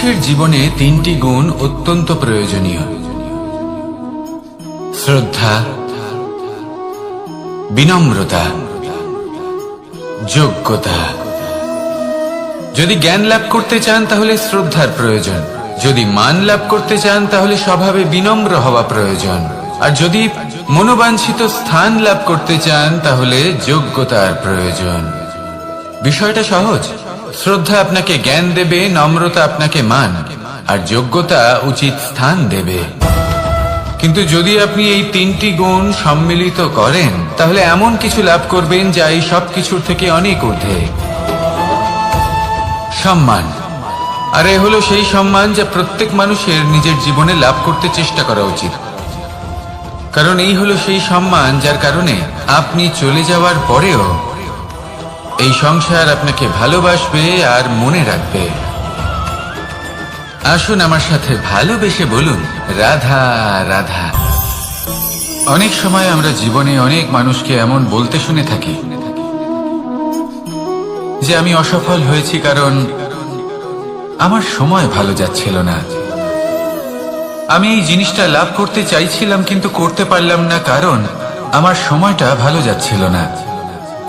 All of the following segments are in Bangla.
মানুষের জীবনে তিনটি গুণ অত্যন্ত প্রয়োজনীয়: শ্রদ্ধা, বিনম্রতা, যোগ্যতা। যদি জ্ঞান লাভ করতে চান তাহলে শ্রদ্ধার প্রয়োজন, যদি মান লাভ করতে চান তাহলে স্বভাবে বিনম্র হওয়া প্রয়োজন, আর যদি মনোবাঞ্ছিত স্থান লাভ করতে চান তাহলে যোগ্যতার প্রয়োজন। বিষয়টা সহজ। শ্রদ্ধা আপনাকে জ্ঞান দেবে, নম্রতা আপনাকে মান, আর যোগ্যতা উচিত স্থান দেবে। কিন্তু যদি আপনি এই তিনটি গুণ সম্মিলিত করেন তাহলে এমন কিছু লাভ করবেন যা এই সব কিছুর থেকে অনেক ঊর্ধ্বে: সম্মান। আর এ হলো সেই সম্মান যা প্রত্যেক মানুষের নিজের জীবনে লাভ করতে চেষ্টা করা উচিত, কারণ এই হলো সেই সম্মান যার কারণে আপনি চলে যাওয়ার পরেও এই সংসার আপনাকে ভালোবাসবে আর মনে রাখবে। আসুন আমার সাথে ভালোবেসে বলুন, রাধা রাধা। অনেক সময় আমরা জীবনে অনেক মানুষকে এমন বলতে শুনে থাকি যে আমি অসফল হয়েছি কারণ আমার সময় ভালো যাচ্ছিল না, আমি এই জিনিসটা লাভ করতে চাইছিলাম কিন্তু করতে পারলাম না কারণ আমার সময়টা ভালো যাচ্ছিল না,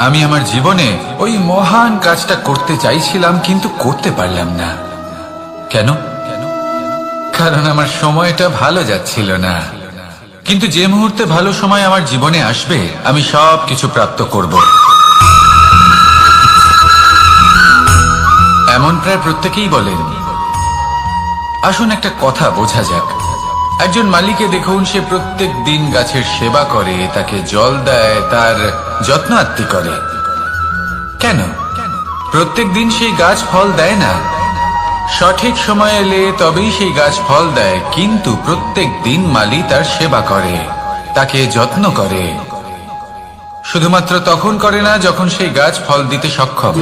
আমি আমার জীবনে ওই মহান কাজটা করতে চাইছিলাম কিন্তু করতে পারলাম না। কেন? কারণ আমার সময়টা ভালো যাচ্ছিল না। কিন্তু যে মুহূর্তে ভালো সময় আমার জীবনে আসবে আমি সব কিছু প্রাপ্ত করব। এমন প্রায় প্রত্যেকেই বলেন। আসুন একটা কথা বোঝা যাক। একজন মালিকে দেখুন, সে প্রত্যেক দিন গাছের সেবা করে, তাকে জল দেয়, তার যত্ন আত্তি করে। কেন? প্রত্যেক দিন সেই গাছ ফল দেয় না, সঠিক সময় এলে তবেই সেই গাছ ফল দেয়, কিন্তু প্রত্যেক দিন মালি তার সেবা করে, তাকে যত্ন করে। শুধুমাত্র তখন করে না যখন সেই গাছ ফল দিতে সক্ষম।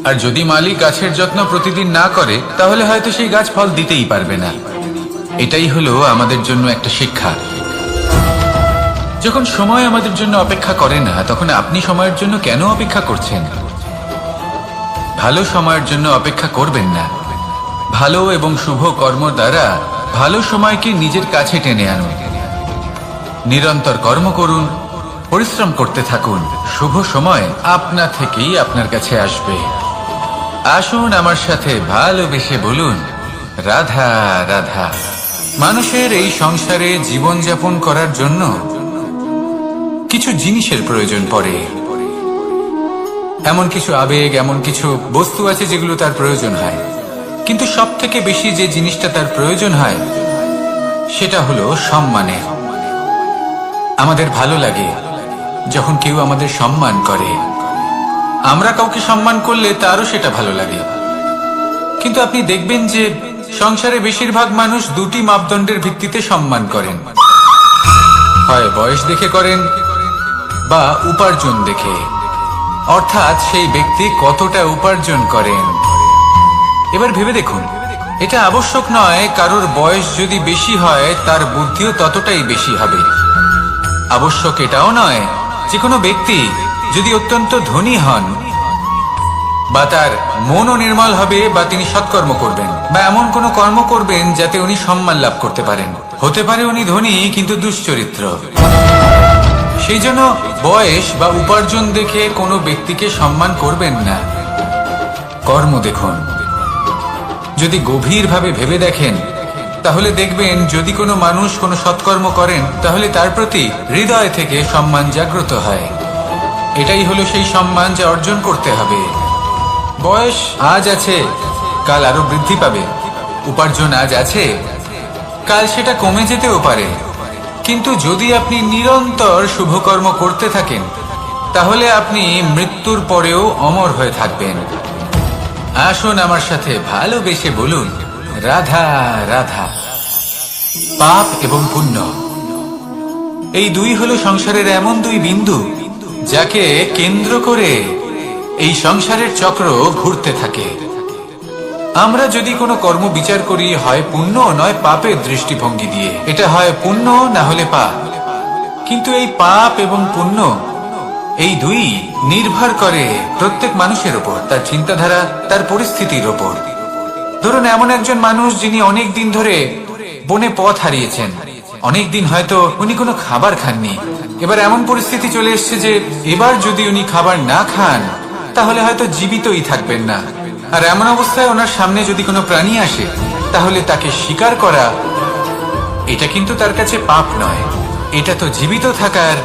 আর যদি মালি গাছের যত্ন প্রতিদিন না করে তাহলে হয়তো সেই গাছ ফল দিতেই পারবে না। এটাই হলো আমাদের জন্য একটা শিক্ষা। যখন সময় আমাদের জন্য অপেক্ষা করে না তখন আপনি সময়ের জন্য কেন অপেক্ষা করছেন? ভালো সময়ের জন্য অপেক্ষা করবেন না। ভালো এবং শুভ কর্ম দ্বারা ভালো সময়কে নিজের কাছে টেনে আনুন। নিরন্তর কর্ম করুন, পরিশ্রম করতে থাকুন, শুভ সময় আপনা থেকেই আপনার কাছে আসবে। আসুন আমার সাথে ভালোবেসে বলুন, রাধা রাধা। মানুষের এই সংসারে জীবনযাপন করার জন্য কিছু জিনিসের প্রয়োজন পড়ে। এমন কিছু আবেগ, এমন কিছু বস্তু আছে যেগুলো তার প্রয়োজন হয়, কিন্তু সব থেকে বেশি যে জিনিসটা তার প্রয়োজন হয় সেটা হলো সম্মানের। আমাদের ভালো লাগে যখন কেউ আমাদের সম্মান করে। আমরা কাউকে সম্মান করলে তারও সেটা ভালো লাগে। কিন্তু আপনি দেখবেন যে সংসারে বেশিরভাগ মানুষ দুটি মাপদণ্ডের ভিত্তিতে সম্মান করেন, হয় বয়স দেখে করেন বা উপার্জন দেখে, অর্থাৎ সেই ব্যক্তি কতটা উপার্জন করেন। এবার ভেবে দেখুন, এটা আবশ্যক নয় কারোর বয়স যদি বেশি হয় তার বুদ্ধিও ততটাই বেশি হবে। আবশ্যক এটাও নয় যে কোনো ব্যক্তি যদি অত্যন্ত ধনী হন বা তার মনও নির্মল হবে বা তিনি সৎকর্ম করবেন বা এমন কোনো কর্ম করবেন যাতে উনি সম্মান লাভ করতে পারেন। হতে পারে উনি ধনী কিন্তু দুশ্চরিত্র। সেই জন্য বয়স বা উপার্জন দেখে কোনো ব্যক্তিকে সম্মান করবেন না, কর্ম দেখুন। যদি গভীরভাবে ভেবে দেখেন তাহলে দেখবেন যদি কোনো মানুষ কোনো সৎকর্ম করেন তাহলে তার প্রতি হৃদয় থেকে সম্মান জাগ্রত হয়। এটাই হলো সেই সম্মান যা অর্জন করতে হবে। বয়স আজ আছে, কাল আরো বৃদ্ধি পাবে। উপার্জন আজ আছে, কাল সেটা কমে যেতেও পারে। কিন্তু যদি আপনি নিরন্তর শুভকর্ম করতে থাকেন তাহলে আপনি মৃত্যুর পরেও অমর হয়ে থাকবেন। আসুন আমার সাথে ভালোবেসে বলুন, রাধা রাধা। পাপ এবং পুণ্য, এই দুই হলো সংসারের এমন দুই বিন্দু যাকে কেন্দ্র করে এই সংসারের চক্র ঘুরতে থাকে। আমরা যদি কোনো কর্ম বিচার করি হয় পুণ্য নয় পাপের দৃষ্টিভঙ্গি দিয়ে, এটা হয় পুণ্য না হলে পাপ। কিন্তু এই পাপ এবং পুণ্য এই দুই নির্ভর করে প্রত্যেক মানুষের উপর, তার চিন্তাধারা, তার পরিস্থিতির উপর। ধরুন এমন একজন মানুষ যিনি অনেক দিন ধরে বনে পথ হারিয়েছেন, অনেক দিন হয়তো উনি কোনো খাবার খাননি। এবার এমন পরিস্থিতি চলে এসছে যে এবার যদি উনি খাবার না খান তাহলে হয়তো জীবিতই থাকবেন না। আর এমন অবস্থায় ওনার সামনে যদি কোনো প্রাণী আসে তাহলে তাকে শিকার করা এটা কিন্তু তার কাছে পাপ নয়, এটা তো জীবিত থাকার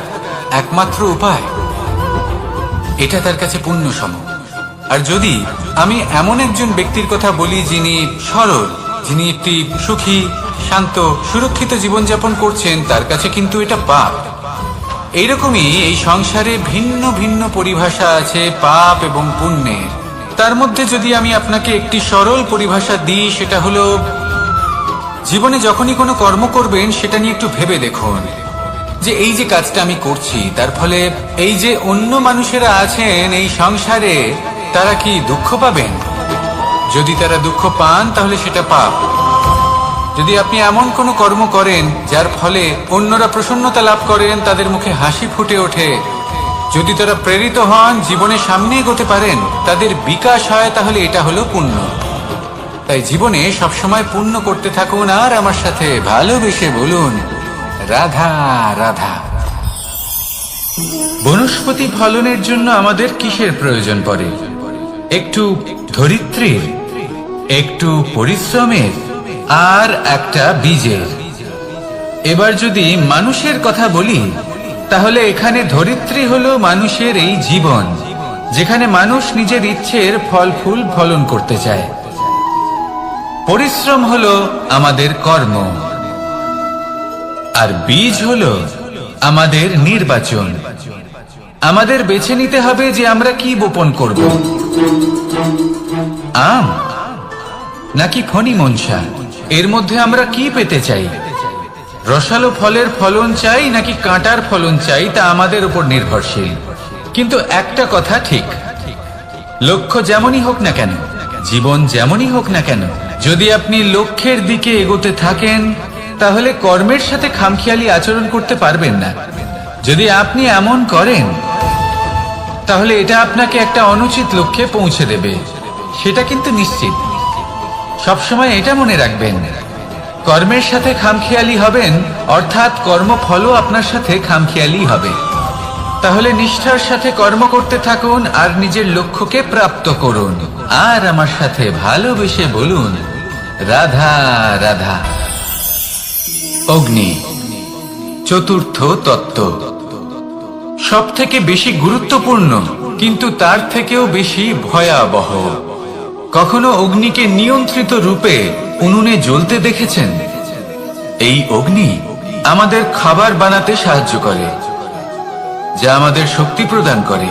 একমাত্র উপায়, এটা তার কাছে পুণ্য সম। আর যদি আমি এমন একজন ব্যক্তির কথা বলি যিনি সরল, যিনি একটি সুখী, শান্ত, সুরক্ষিত জীবনযাপন করছেন, তার কাছে কিন্তু এটা পাপ। এইরকমই এই সংসারে ভিন্ন ভিন্ন পরিভাষা আছে পাপ এবং পুণ্যের। তার মধ্যে যদি আমি আপনাকে একটি সরল পরিভাষা দিই, সেটা হলো জীবনে যখনই কোনো কর্ম করবেন সেটা নিয়ে একটু ভেবে দেখুন যে এই যে কাজটা আমি করছি তার ফলে এই যে অন্য মানুষেরা আছেন এই সংসারে তারা কি দুঃখ পাবেন? যদি তারা দুঃখ পান তাহলে সেটা পাপ। যদি আপনি এমন কোনো কর্ম করেন যার ফলে অন্যরা প্রসন্নতা লাভ করেন, তাদের মুখে হাসি ফুটে ওঠে, যদি তারা প্রেরিত হন, জীবনে সামনে এগোতে পারেন, তাদের বিকাশ হয়, তাহলে এটা হলো পুণ্য। তাই জীবনে সবসময় পুণ্য করতে থাকুন আর আমার সাথে ভালোবেসে বলুন রাধা রাধা। বনস্পতি ফলনের জন্য আমাদের কিসের প্রয়োজন পড়ে? একটু ধরিত্রীর, একটু পরিশ্রমের, আর একটা বীজের। এবার যদি মানুষের কথা বলি তাহলে এখানে ধরিত্রী হলো মানুষের এই জীবন, যেখানে মানুষ নিজের ইচ্ছের ফল ফুল ফলন করতে চায়। পরিশ্রম হলো আমাদের কর্ম, আর বীজ হলো আমাদের নির্বাচন। আমাদের বেছে নিতে হবে যে আমরা কি বপন করব, আম নাকি ফণি মনসা। এর মধ্যে আমরা কি পেতে চাই? রসালো ফলের ফলন চাই নাকি কাঁটার ফলন চাই, তা আমাদের উপর নির্ভরশীল। কিন্তু একটা কথা ঠিক, লক্ষ্য যেমনই হোক না কেন, জীবন যেমনই হোক না কেন, যদি আপনি লক্ষ্যের দিকে এগোতে থাকেন তাহলে কর্মের সাথে খামখেয়ালি আচরণ করতে পারবেন না। যদি আপনি এমন করেন তাহলে এটা আপনাকে একটা অনুচিত লক্ষ্যে পৌঁছে দেবে, সেটা কিন্তু নিশ্চিত। সবসময় এটা মনে রাখবেন, কর্মের সাথে খামখেয়ালি হবেন অর্থাৎ কর্মফলও আপনার সাথে খামখেয়ালি হবে। তাহলে নিষ্ঠার সাথে কর্ম করতে থাকুন আর নিজের লক্ষ্যকে প্রাপ্ত করুন। আর আমার সাথে ভালোবেসে বলুন রাধা রাধা। অগ্নি চতুর্থ তত্ত্ব, সব থেকে বেশি গুরুত্বপূর্ণ কিন্তু তার থেকেও বেশি ভয়াবহ। কখনো অগ্নিকে নিয়ন্ত্রিত রূপে উনুনে জ্বলতে দেখেছেন? এই অগ্নি আমাদের খাবার বানাতে সাহায্য করে, যা আমাদের শক্তি প্রদান করে।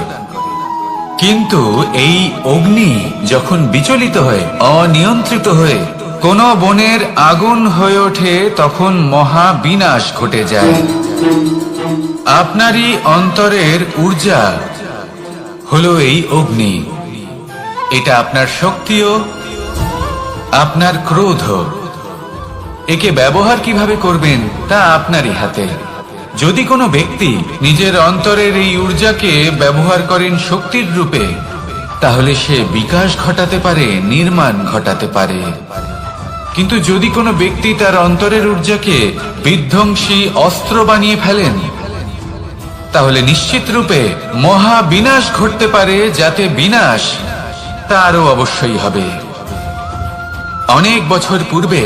কিন্তু এই অগ্নি যখন বিচলিত হয়ে, অনিয়ন্ত্রিত হয়ে কোন বনের আগুন হয়ে ওঠে, তখন মহা বিনাশ ঘটে যায়। আপনারই অন্তরের ঊর্জা হলো এই অগ্নি। এটা আপনার শক্তিও, আপনার ক্রোধ। একে ব্যবহার কিভাবে করবেন তা আপনারই হাতে। যদি কোনো ব্যক্তি নিজের অন্তরের এই ঊর্জাকে ব্যবহার করেন শক্তির রূপে, তাহলে সে বিকাশ ঘটাতে পারে, নির্মাণ ঘটাতে পারে। কিন্তু যদি কোনো ব্যক্তি তার অন্তরের ঊর্জাকে বিধ্বংসী অস্ত্র বানিয়ে ফেলেন, তাহলে নিশ্চিত রূপে মহা বিনাশ ঘটতে পারে, যাতে বিনাশ তারও অবশ্যই হবে। অনেক বছর পূর্বে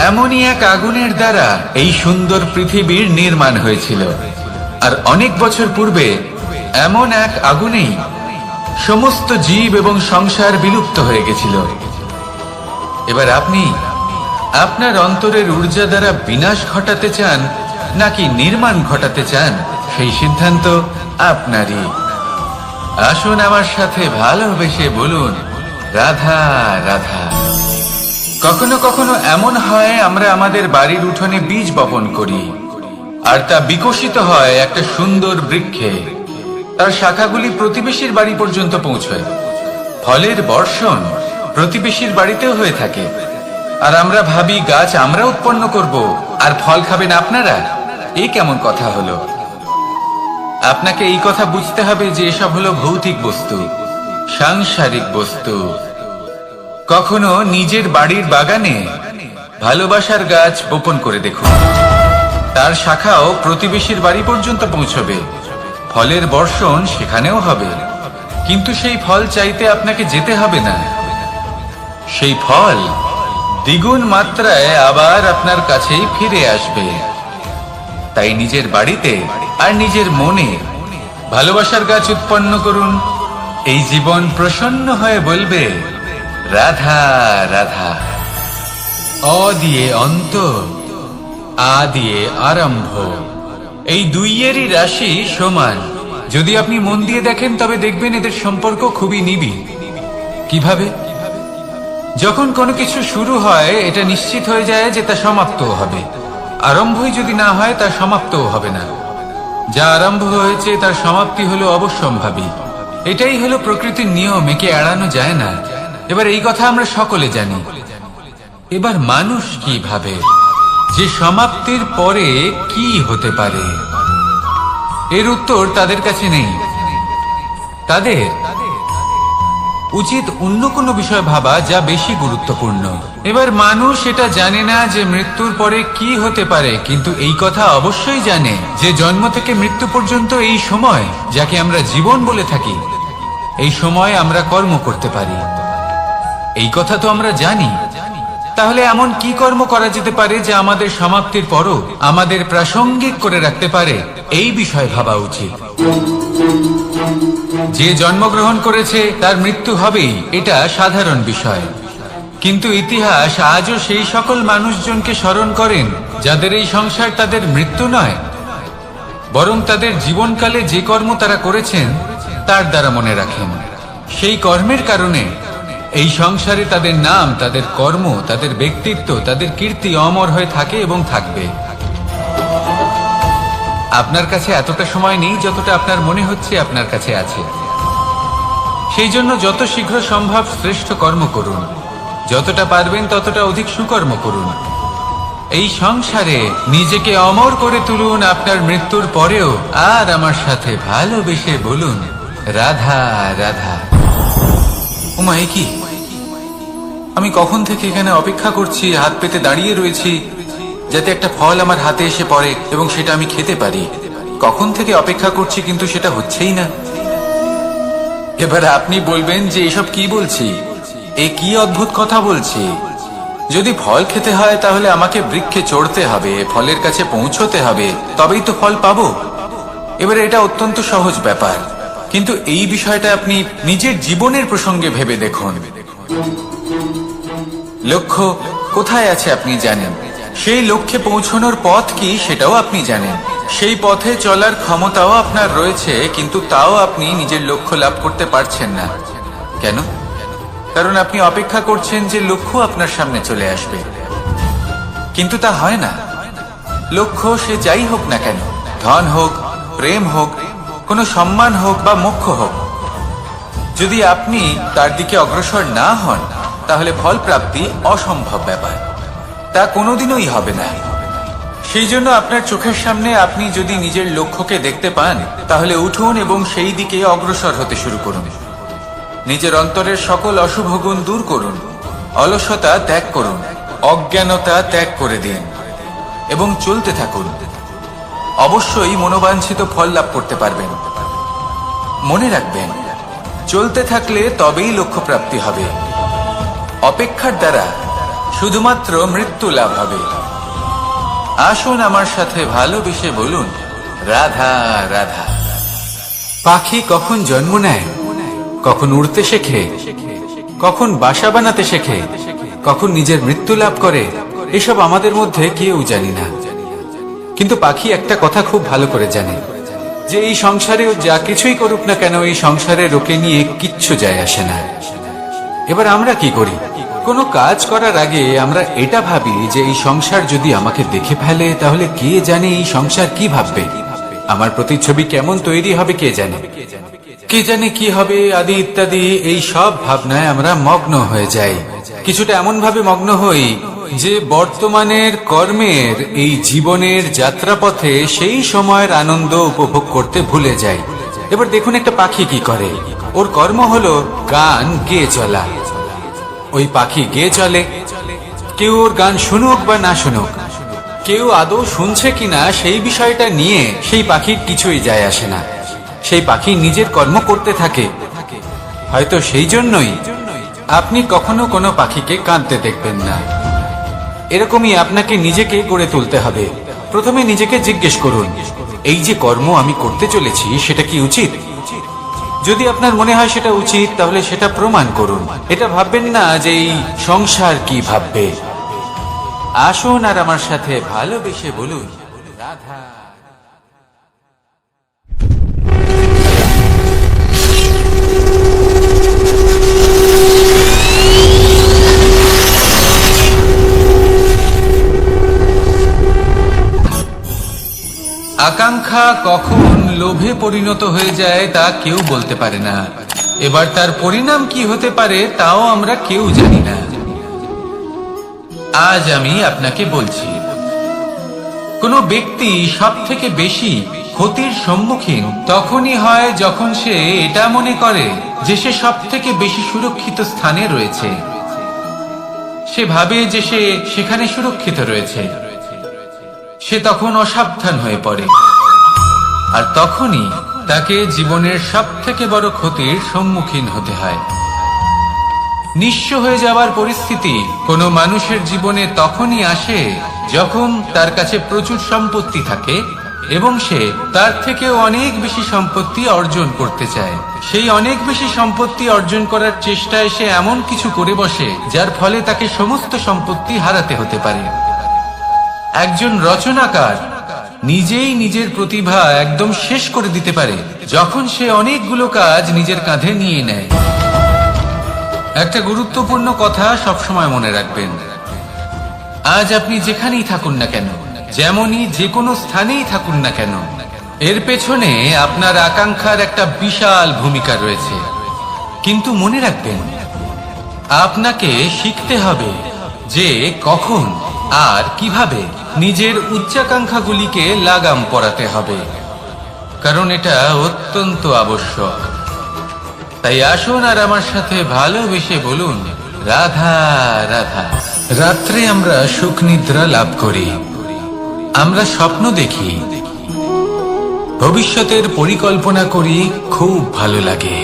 এমনই এক আগুনের দ্বারা এই সুন্দর পৃথিবীর নির্মাণ হয়েছিল। আর অনেক বছর পূর্বে এমন এক আগুনেই সমস্ত জীব এবং সংসার বিলুপ্ত হয়ে গেছিল। এবার আপনি আপনার অন্তরের ঊর্জা দ্বারা বিনাশ ঘটাতে চান নাকি নির্মাণ ঘটাতে চান, সেই সিদ্ধান্ত আপনারই। আসুন আমার সাথে ভালোবেসে বলুন রাধা রাধা। কখনো কখনো এমন হয় আমরা আমাদের বাড়ির উঠোনে বীজ বপন করি, আর তা বিকশিত হয় একটা সুন্দর বৃক্ষে। তার শাখাগুলি প্রতিবেশীর বাড়ি পর্যন্ত পৌঁছয়। ফলের বর্ষণ প্রতিবেশীর বাড়িতেও হয়ে থাকে। আর আমরা ভাবি গাছ আমরা উৎপন্ন করব আর ফল খাবেন আপনারা। এই কেমন কথা হলো? আপনাকে এই কথা বুঝতে হবে যে এসব হলো ভৌতিক বস্তু, সাংসারিক বস্তু। কখনো নিজের বাড়ির বাগানে ভালোবাসার গাছ বপন করে দেখুন। তার শাখাও প্রতিবেশীর বাড়ি পর্যন্ত পৌঁছবে, ফলের বর্ষণ সেখানেও হবে। কিন্তু সেই ফল চাইতে আপনাকে যেতে হবে না, সেই ফল দ্বিগুণ মাত্রায় আবার আপনার কাছেই ফিরে আসবে। তাই নিজের বাড়িতে আর নিজের মনে ভালোবাসার গাছ উৎপন্ন করুন। এই জীবন প্রসন্ন হয়ে বলবে, রাধা রাধা। অ দিয়ে অন্ত, আ দিয়ে আরম্ভ, এই দুইয়েরই রাশি সমান। যদি আপনি মন দিয়ে দেখেন তবে দেখবেন এদের সম্পর্ক খুবই নিবিড়। কিভাবে? যখন কোনো কিছু শুরু হয় এটা নিশ্চিত হয়ে যায় যে তা সমাপ্তও হবে। আরম্ভই যদি না হয় তা সমাপ্তও হবে না। যা আরম্ভ হয়েছে তার সমাপ্তি হলো অবশ্যম্ভাবী। এটাই হলো প্রকৃতির নিয়ম, একে এড়ানো যায় না। এবার এই কথা আমরা সকলে জানি। এবার মানুষ কি ভাবে যে সমাপ্তির পরে কি হতে পারে, এর উত্তর তাদের কাছে নেই। তাদের উচিত অন্য কোনো বিষয় ভাবা যা বেশি গুরুত্বপূর্ণ। এবার মানুষ এটা জানে না যে মৃত্যুর পরে কি হতে পারে, কিন্তু এই কথা অবশ্যই জানে যে জন্ম থেকে মৃত্যু পর্যন্ত এই সময়, যাকে আমরা জীবন বলে থাকি, এই সময় আমরা কর্ম করতে পারি। এই কথা তো আমরা জানি। তাহলে এমন কি কর্ম করা যেতে পারে যা আমাদের সমাপ্তির পরও আমাদের প্রাসঙ্গিক করে রাখতে পারে, এই বিষয়ে ভাবা উচিত। যে জন্মগ্রহণ করেছে তার মৃত্যু হবেই, এটা সাধারণ বিষয়। কিন্তু ইতিহাস আজও সেই সকল মানুষজনকে স্মরণ করেন যাদের এই সংসার তাদের মৃত্যু নয়, বরং তাদের জীবনকালে যে কর্ম তারা করেছেন তার দ্বারা মনে রাখেন। সেই কর্মের কারণে এই সংসারে তাদের নাম, তাদের কর্ম, তাদের ব্যক্তিত্ব, তাদের কীর্তি অমর হয়ে থাকে এবং থাকবে। আপনার কাছে এতটা সময় নেই যতটা আপনার মনে হচ্ছে আপনার কাছে আছে। সেই জন্য যত শীঘ্র সম্ভব শ্রেষ্ঠ কর্ম করুন, যতটা পারবেন ততটা অধিক সুকর্ম করুন। এই সংসারে নিজেকে অমর করে তুলুন আপনার মৃত্যুর পরেও। আর আমার সাথে ভালোবেসে বলুন, রাধা রাধা। ওমা, এ কি? আমি কখন থেকে এখানে অপেক্ষা করছি, হাত পেতে দাঁড়িয়ে রয়েছি যাতে একটা ফল আমার হাতে এসে পড়ে এবং সেটা আমি খেতে পারি। কখন থেকে অপেক্ষা করছি, কিন্তু সেটা হচ্ছেই না। এবার আপনি বলবেন যে এসব কি বলছি, এ কি অদ্ভুত কথা বলছি। যদি ফল খেতে হয় তাহলে আমাকে বৃক্ষে চড়তে হবে, ফলের কাছে পৌঁছতে হবে, তবেই তো ফল পাবো। এবারে এটা অত্যন্ত সহজ ব্যাপার, কিন্তু এই বিষয়টা আপনি নিজের জীবনের প্রসঙ্গে ভেবে দেখুন। লক্ষ্য কোথায় আছে আপনি জানেন, সেই লক্ষ্যে পৌঁছানোর পথ কি সেটাও আপনি জানেন, সেই পথে চলার ক্ষমতাও আপনার রয়েছে, কিন্তু তাও আপনি নিজের লক্ষ্য লাভ করতে পারছেন না। কেন? কারণ আপনি অপেক্ষা করছেন যে লক্ষ্য আপনার সামনে চলে আসবে, কিন্তু তা হয় না। লক্ষ্য সে যাই হোক না কেন, ধন হোক, প্রেম হোক, কোনো সম্মান হোক বা মোক্ষ হোক, যদি আপনি তার দিকে অগ্রসর না হন তাহলে ফল প্রাপ্তি অসম্ভব ব্যাপার, তা কোনোদিনই হবে না। সেই জন্য আপনার চোখের সামনে আপনি যদি নিজের লক্ষ্যকে দেখতে পান তাহলে উঠুন এবং সেই দিকে অগ্রসর হতে শুরু করুন। নিজের অন্তরের সকল অশুভ গুণ দূর করুন, অলসতা ত্যাগ করুন, অজ্ঞানতা ত্যাগ করে দিন এবং চলতে থাকুন। অবশ্যই মনোবাঞ্ছিত ফল লাভ করতে পারবেন। মনে রাখবেন, চলতে থাকলে তবেই লক্ষ্য প্রাপ্তি হবে। অপেক্ষার দ্বারা শুধুমাত্র মৃত্যু লাভ হবে। আসুন আমার সাথে ভালোবেসে বলুন, রাধা রাধা। পাখি কখন জন্ম নেয়, কখন উড়তে শেখে, কখন বাসা বানাতে শেখে, কখন নিজের মৃত্যু লাভ করে, এসব আমাদের মধ্যে কেউ জানি না। কিন্তু পাখি একটা কথা খুব ভালো করে জানে, যে এই সংসারে যা কিছুই করুক না কেন, এই সংসারে ওকে নিয়ে কিচ্ছু যায় আসে না। এবার আমরা কি করি? কোনো কাজ করার আগে আমরা এটা ভাবি যে এই সংসার যদি আমাকে দেখে ফেলে তাহলে কে জানে এই সংসার কি ভাববে, আমার প্রতিচ্ছবি কেমন তৈরি হবে কে জানে, কে জানে কি হবে আদি ইত্যাদি। এই সব ভাবনায় আমরা মগ্ন হয়ে যাই। কিছুটা এমন ভাবে মগ্ন হই যে বর্তমানের কর্মের এই জীবনের যাত্রাপথে সেই সময়ের আনন্দ উপভোগ করতে ভুলে যাই। এবার দেখুন একটা পাখি কি করে, ওর কর্ম হলো গান গেয়ে চলা। ওই পাখি গেয়ে চলে। কেউ ওর গান শুনুক বা না শুনুক, কেউ আদৌ শুনছে কিনা সেই বিষয়টা নিয়ে সেই পাখির কিছুই যায় আসে না। সেই পাখি নিজের কর্ম করতে থাকে। হয়তো সেই জন্যই আপনি কখনো কোনো পাখিকে কাঁদতে দেখবেন না। এরকমই আপনাকে নিজেকে গড়ে তুলতে হবে। প্রথমে নিজেকে জিজ্ঞেস করুন, এই যে কর্ম আমি করতে চলেছি সেটা কি উচিত? যদি আপনার মনে হয় সেটা উচিত, তাহলে সেটা প্রমাণ করুন। এটা ভাববেন না যে এই সংসার কি ভাববে। আসুন আর আমার সাথে ভালোবেসে বলুন, রাধা। আকাঙ্ক্ষা কখন লোভে পরিণত হয়ে যায় তা কেউ বলতে পারে না। এবার তার পরিণাম কি হতে পারে তাও আমরা কেউ জানি না। আজ আমি আপনাকে বলছি, কোনো ব্যক্তি সব থেকে বেশি ক্ষতির সম্মুখীন তখনই হয় যখন সে এটা মনে করে যে সে সব থেকে বেশি সুরক্ষিত স্থানে রয়েছে। সে ভাবে যে সে সেখানে সুরক্ষিত রয়েছে। সে তখন অসাবধান হয়ে পড়ে, আর তখনই তাকে জীবনের সব থেকে বড় ক্ষতির সম্মুখীন হতে হয়। নিঃস্ব হয়ে যাওয়ার পরিস্থিতি কোনো মানুষের জীবনে তখনই আসে যখন তার কাছে প্রচুর সম্পত্তি থাকে এবং সে তার থেকেও অনেক বেশি সম্পত্তি অর্জন করতে চায়। সেই অনেক বেশি সম্পত্তি অর্জন করার চেষ্টায় সে এমন কিছু করে বসে যার ফলে তাকে সমস্ত সম্পত্তি হারাতে হতে পারে। একজন রচনাকার নিজেই নিজের প্রতিভা একদম শেষ করে দিতে পারে যখন সে অনেকগুলো কাজ নিজের কাঁধে নিয়ে নেয়। একটা গুরুত্বপূর্ণ কথা সবসময় মনে রাখবেন, আজ আপনি যেখানেই থাকুন না কেন, যেমনই যে কোনো স্থানেই থাকুন না কেন, এর পেছনে আপনার আকাঙ্ক্ষার একটা বিশাল ভূমিকা রয়েছে। কিন্তু মনে রাখবেন, আপনাকে শিখতে হবে যে কখন আর কিভাবে নিজের উচ্চাকাঙ্ক্ষাগুলিকে লাগাম পরাতে হবে, কারণ এটা অত্যন্ত আবশ্যক। তাই আসুন আর আমার সাথে ভালোবেসে বলুন, রাধা রাধা। রাত্রে আমরা সুখ নিদ্রা লাভ করি, আমরা স্বপ্ন দেখি, ভবিষ্যতের পরিকল্পনা করি, খুব ভালো লাগে।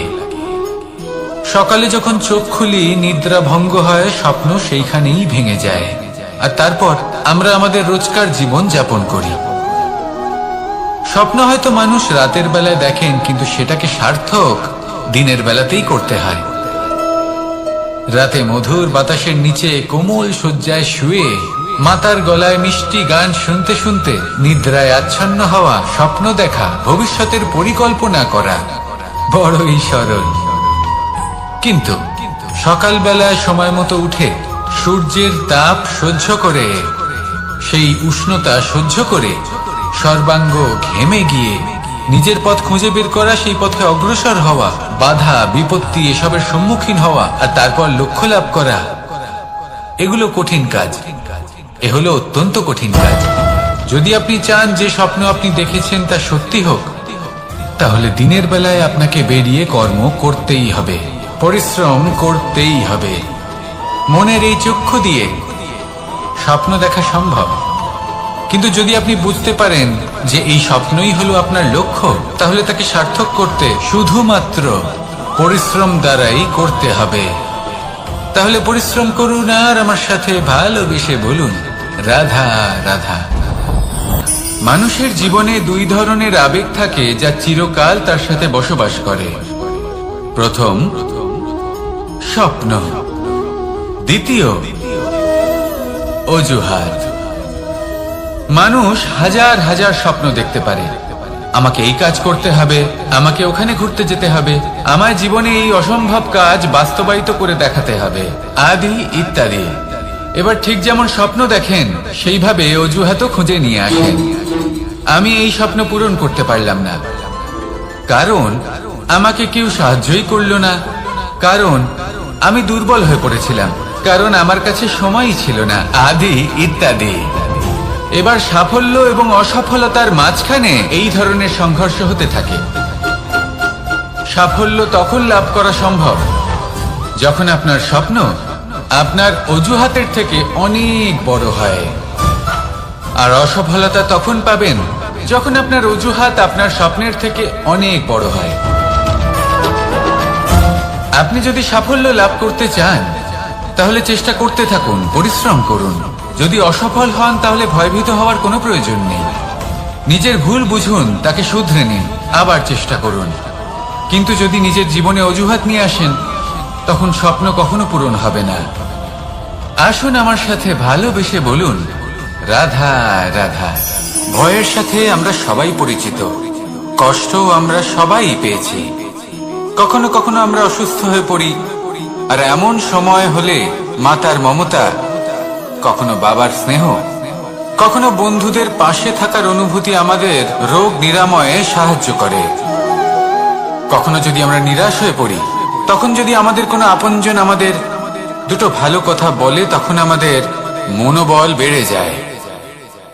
সকালে যখন চোখ খুলি নিদ্রা ভঙ্গ হয়, স্বপ্ন সেইখানেই ভেঙে যায়, আর তারপর আমরা আমাদের রোজকার জীবন যাপন করি। স্বপ্ন হয়তো মানুষ রাতের বেলায় দেখেন, কিন্তু সেটাকে সার্থক দিনের বেলাতেই করতে হয়। রাতে মধুর বাতাসের নিচে কোমল শয্যায় শুয়ে মাতার গলায় মিষ্টি গান শুনতে শুনতে নিদ্রায় আচ্ছন্ন হওয়া, স্বপ্ন দেখা, ভবিষ্যতের পরিকল্পনা করা বড়ই সরল। কিন্তু সকালবেলায় সময় মতো উঠে সূর্যের তাপ সহ্য করে, সেই উষ্ণতা সহ্য করে সর্বাঙ্গ ঘেমে গিয়ে নিজের পথ খুঁজে বের করা, সেই পথে অগ্রসর হওয়া, বাধা বিপত্তি এসবের সম্মুখীন হওয়া, আর তারপর লক্ষ্য লাভ করা, এগুলো কঠিন কাজ। এ হলো অত্যন্ত কঠিন কাজ। যদি আপনি চান যে স্বপ্ন আপনি দেখেছেন তা সত্যি হোক, তাহলে দিনের বেলায় আপনাকে বেরিয়ে কর্ম করতেই হবে, পরিশ্রম করতেই হবে। মনের এই চক্ষু দিয়ে স্বপ্ন দেখা সম্ভব, কিন্তু যদি আপনি বুঝতে পারেন যে এই স্বপ্নই হলো আপনার লক্ষ্য, তাহলে তাকে সার্থক করতে শুধুমাত্র পরিশ্রম দ্বারাই করতে হবে। তাহলে পরিশ্রম করুন আর আমার সাথে ভালোবেসে বলুন, রাধা রাধা। মানুষের জীবনে দুই ধরনের আবেগ থাকে যা চিরকাল তার সাথে বসবাস করে। প্রথম, স্বপ্ন। দ্বিতীয়, অজুহাত। মানুষ হাজার হাজার স্বপ্ন দেখতে পারে। আমাকে এই কাজ করতে হবে, আমাকে ওখানে ঘুরতে যেতে হবে, আমার জীবনে এই অসম্ভব কাজ বাস্তবায়িত করে দেখাতে হবে, আদি ইত্যাদি। এবার ঠিক যেমন স্বপ্ন দেখেন, সেইভাবে অজুহাতও খুঁজে নিয়ে আসেন। আমি এই স্বপ্ন পূরণ করতে পারলাম না, কারণ আমাকে কেউ সাহায্যই করল না, কারণ আমি দুর্বল হয়ে পড়েছিলাম, কারণ আমার কাছে সময়ই ছিল না, আদি ইত্যাদি। এবার সাফল্য এবং অসফলতার মাঝখানে এই ধরনের সংঘর্ষ হতে থাকে। সাফল্য তখন লাভ করা সম্ভব যখন আপনার স্বপ্ন আপনার অজুহাতের থেকে অনেক বড় হয়। আর অসফলতা তখন পাবেন যখন আপনার অজুহাত আপনার স্বপ্নের থেকে অনেক বড় হয়। আপনি যদি সাফল্য লাভ করতে চান তাহলে চেষ্টা করতে থাকুন, পরিশ্রম করুন। যদি অসফল হন তাহলে ভয়ভীত হওয়ার কোনো প্রয়োজন নেই। নিজের ভুল বুঝুন, তাকে শুধরে নিন, আবার চেষ্টা করুন। কিন্তু যদি নিজের জীবনে অজুহাত নিয়ে আসেন তখন স্বপ্ন কখনো পূরণ হবে না। আসুন আমার সাথে ভালোবেসে বলুন, রাধা রাধা। ভয়ের সাথে আমরা সবাই পরিচিত, কষ্টও আমরা সবাই পেয়েছি। কখনো কখনো আমরা অসুস্থ হয়ে পড়ি, আর এমন সময় হলে মাতার মমতা, কখনো বাবার স্নেহ, কখনো বন্ধুদের পাশে থাকার অনুভূতি আমাদের রোগ নিরাময়ে সাহায্য করে। কখনো যদি আমরা নিরাশ হয়ে পড়ি, তখন যদি আমাদের কোনো আপনজন আমাদের দুটো ভালো কথা বলে, তখন আমাদের মনোবল বেড়ে যায়।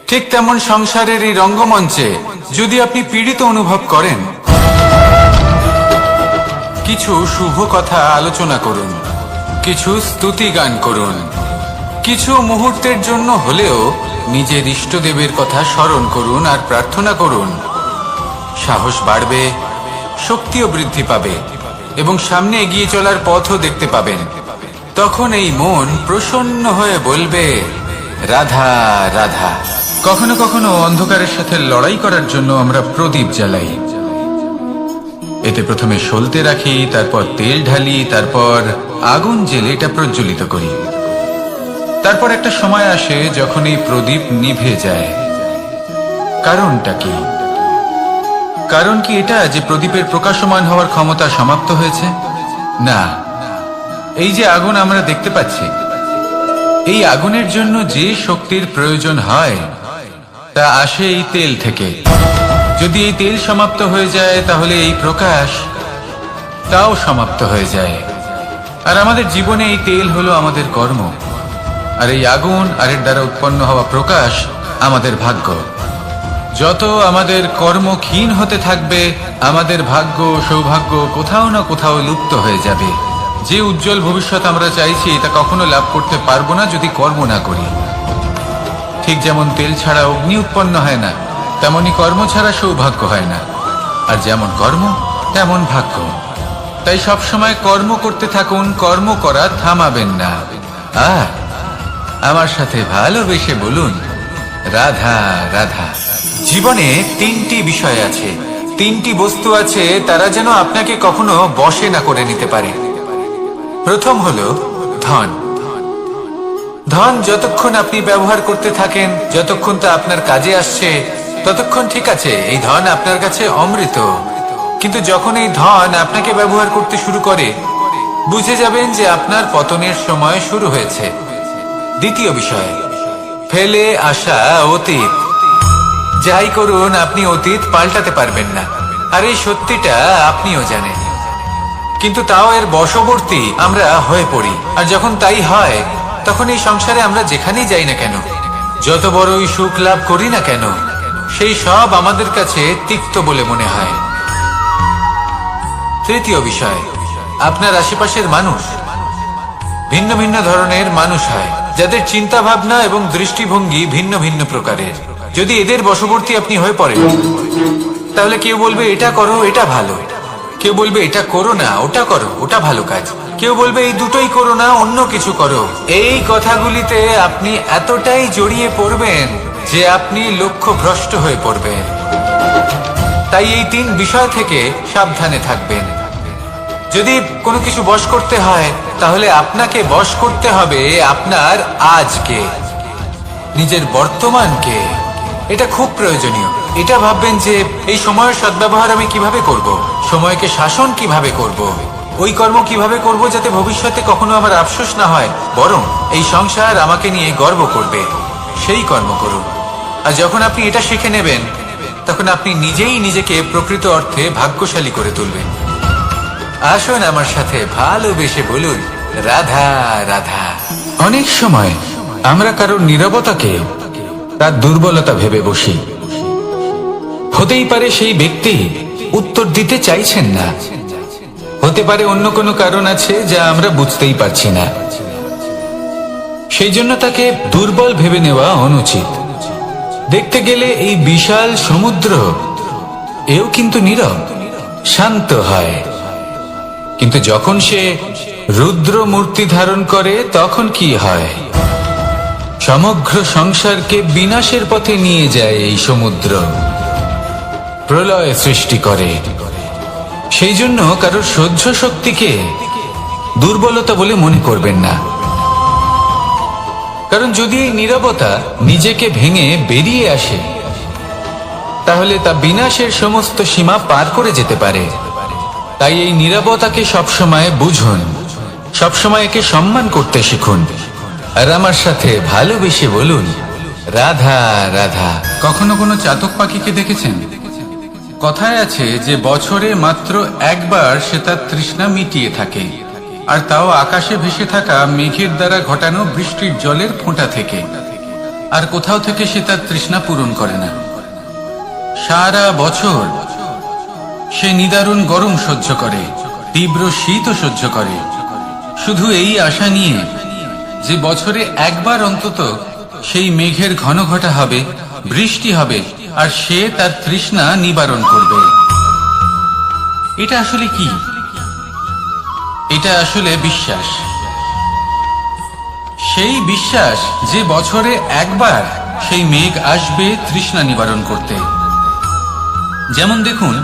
ঠিক তেমন সংসারের এই রঙ্গমঞ্চে যদি আপনি পীড়িত অনুভব করেন, কিছু শুভ কথা আলোচনা করুন, কিছু স্তুতি গান করুন, কিছু মুহূর্তের জন্য হলেও নিজের ইষ্টদেবের কথা স্মরণ করুন আর প্রার্থনা করুন। সাহস বাড়বে, শক্তিও বৃদ্ধি পাবে এবং সামনে এগিয়ে চলার পথও দেখতে পাবেন। তখন এই মন প্রসন্ন হয়ে বলবে, রাধা রাধা। কখনো কখনো অন্ধকারের সাথে লড়াই করার জন্য আমরা প্রদীপ জ্বালাই। এতে প্রথমে সলতে রাখি, তারপর তেল ঢালি, তারপর আগুন জেলে এটা প্রজ্বলিত করি। তারপর একটা সময় আসে যখন এই প্রদীপ নিভে যায়। কারণটা কি? কারণ কি এটা যে প্রদীপের প্রকাশমান হওয়ার ক্ষমতা সমাপ্ত হয়েছে? না, এই যে আগুন আমরা দেখতে পাচ্ছি, এই আগুনের জন্য যে শক্তির প্রয়োজন হয় তা আসে এই তেল থেকে। যদি এই তেল সমাপ্ত হয়ে যায় তাহলে এই প্রকাশ তাও সমাপ্ত হয়ে যায়। আর আমাদের জীবনে এই তেল হলো আমাদের কর্ম, আর এই আগুন আর এর দ্বারা উৎপন্ন হওয়া প্রকাশ আমাদের ভাগ্য। যত আমাদের কর্ম ক্ষীণ হতে থাকবে, আমাদের ভাগ্য সৌভাগ্য কোথাও না কোথাও লুপ্ত হয়ে যাবে। যে উজ্জ্বল ভবিষ্যৎ আমরা চাইছি তা কখনো লাভ করতে পারবো না যদি কর্ম না করি। ঠিক যেমন তেল ছাড়া অগ্নি উৎপন্ন হয় না, তেমনি কর্ম ছাড়া সৌভাগ্য হয় না। আর যেমন কর্ম তেমন ভাগ্য। তাই সবসময় কর্ম করতে থাকুন, কর্ম করা থামাবেন না। আর আমার সাথে ভালোবেসে বলুন, রাধা রাধা। জীবনে তিনটি বিষয় আছে, তিনটি বস্তু আছে, তারা যেন আপনাকে কখনো বশে না করে নিতে পারে। প্রথম হলো ধন। ধন যতক্ষণ আপনি ব্যবহার করতে থাকেন, যতক্ষণ তা আপনার কাজে আসছে, ততক্ষণ ঠিক আছে, এই ধন আপনার কাছে অমৃত। কিন্তু যখন এই ধন আপনাকে ব্যবহার করতে শুরু করে, বুঝে যাবেন যে আপনার পতনের সময় শুরু হয়েছে। দ্বিতীয় বিষয়, ফেলে আসা অতীত। যাই করুন, আপনি অতীত পাল্টাতে পারবেন না, আর এই সত্যিটা আপনিও জানেন। কিন্তু তাও এর বশবর্তী আমরা হয়ে পড়ি। আর যখন তাই হয়, তখন এই সংসারে আমরা যেখানেই যাই না কেন, যত বড়ই সুখ লাভ করি না কেন, সেই সব আমাদের কাছে তিক্ত বলে মনে হয়। তৃতীয় বিষয়, আপনার আশেপাশের মানুষ ভিন্ন ভিন্ন ধরনের মানুষ হয়, যাদের চিন্তা ভাবনা এবং দৃষ্টিভঙ্গি ভিন্ন ভিন্ন প্রকারের। যদি এদের বশবর্তী আপনি হয়ে পড়েন, তাহলে কেউ বলবে এটা করো, এটা ভালো। কেউ বলবে এটা করো না, ওটা করো, ওটা ভালো কাজ। কেউ বলবে এই দুটোই করো না, অন্য কিছু করো। এই কথাগুলিতে আপনি এতটাই জড়িয়ে পড়বেন যে আপনি লক্ষ্য ভ্রষ্ট হয়ে পড়বেন। তাই এই তিন বিষয় থেকে সাবধানে থাকবেন। যদি কোনো কিছু বশ করতে হয়, তাহলে আপনাকে বশ করতে হবে আপনার আজকে, নিজের বর্তমানকে। এটা খুব প্রয়োজনীয়। এটা ভাববেন যে এই সময়ের সদ্ব্যবহার আমি কিভাবে করব, সময়কে শাসন কিভাবে করব, ওই কর্ম কিভাবে করব যাতে ভবিষ্যতে কখনো আমার আফসোস না হয়, বরং এই সংসার আমাকে নিয়ে গর্ব করবে, সেই কর্ম করুন। আর যখন আপনি এটা শিখে নেবেন, তখন আপনি নিজেই নিজেকে প্রকৃত অর্থে ভাগ্যশালী করে তুলবেন। আসুন আমার সাথে ভালোবেসে বলুন, রাধা রাধা। অনেক সময় আমরা কারোর নীরবতাকে তার দুর্বলতা ভেবে বসি। হতেই পারে সেই ব্যক্তি উত্তর দিতে চাইছেন না, হতে পারে অন্য কোনো কারণ আছে যা আমরা বুঝতেই পারছি না। সেই জন্য তাকে দুর্বল ভেবে নেওয়া অনুচিত। দেখতে গেলে এই বিশাল সমুদ্র এও কিন্তু নীরব, শান্ত হয়। কিন্তু যখন সে রুদ্র মূর্তি ধারণ করে তখন কি হয়? সমগ্র সংসারকে বিনাশের পথে নিয়ে যায় এই সমুদ্র, প্রলয় সৃষ্টি করে। সেই জন্য কারোর সহ্য শক্তিকে দুর্বলতা বলে মনে করবেন না। কারণ যদি এই নীরবতা নিজেকে ভেঙে বেরিয়ে আসে, তাহলে তা বিনাশের সমস্ত সীমা পার করে যেতে পারে। তাই এই নীরবতাকে সবসময় বুঝুন, সবসময় একে সম্মান করতে শিখুন, আর আমার সাথে ভালোবেসে বলুন, রাধা রাধা। কখনো কোনো চাতক পাখিকে দেখেছেন? কথায় আছে যে বছরে মাত্র একবার সে তার তৃষ্ণা মিটিয়ে থাকে, আর তাও আকাশে ভেসে থাকা মেঘের দ্বারা ঘটানো বৃষ্টির জলের ফোঁটা থেকে। আর কোথাও থেকে সে তার তৃষ্ণা পূরণ করে না। সারা বছর সে নিদারুণ গরম সহ্য করে, তীব্র শীতও সহ্য করে, শুধু এই আশা নিয়ে যে বছরে একবার অন্তত সেই মেঘের ঘন ঘটা হবে, বৃষ্টি হবে, আর সে তার তৃষ্ণা নিবারণ করবে। এটা আসলে কি? এটা আসলে বিশ্বাস। সেই বিশ্বাস যে বছরে একবার সেই মেঘ আসবে তৃষ্ণা নিবারণ করতে। যেমন দেখুন,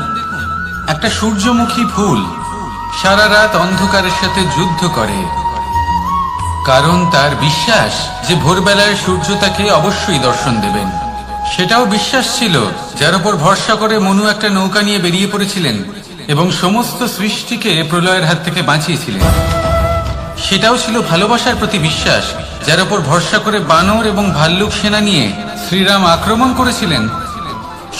একটা সূর্যমুখী ফুল সারা রাত অন্ধকারের সাথে যুদ্ধ করে, কারণ তার বিশ্বাস যে ভোরবেলায় সূর্য তাকে অবশ্যই দর্শন দেবেন। সেটাও বিশ্বাস ছিল যার উপর ভরসা করে মনু একটা নৌকা নিয়ে বেরিয়ে পড়েছিলেন এবং সমস্ত সৃষ্টিকে প্রলয়ের হাত থেকে বাঁচিয়েছিলেন। সেটাও ছিল ভালোবাসার প্রতি বিশ্বাস, যার উপর ভরসা করে বানর এবং ভাল্লুক সেনা নিয়ে শ্রীরাম আক্রমণ করেছিলেন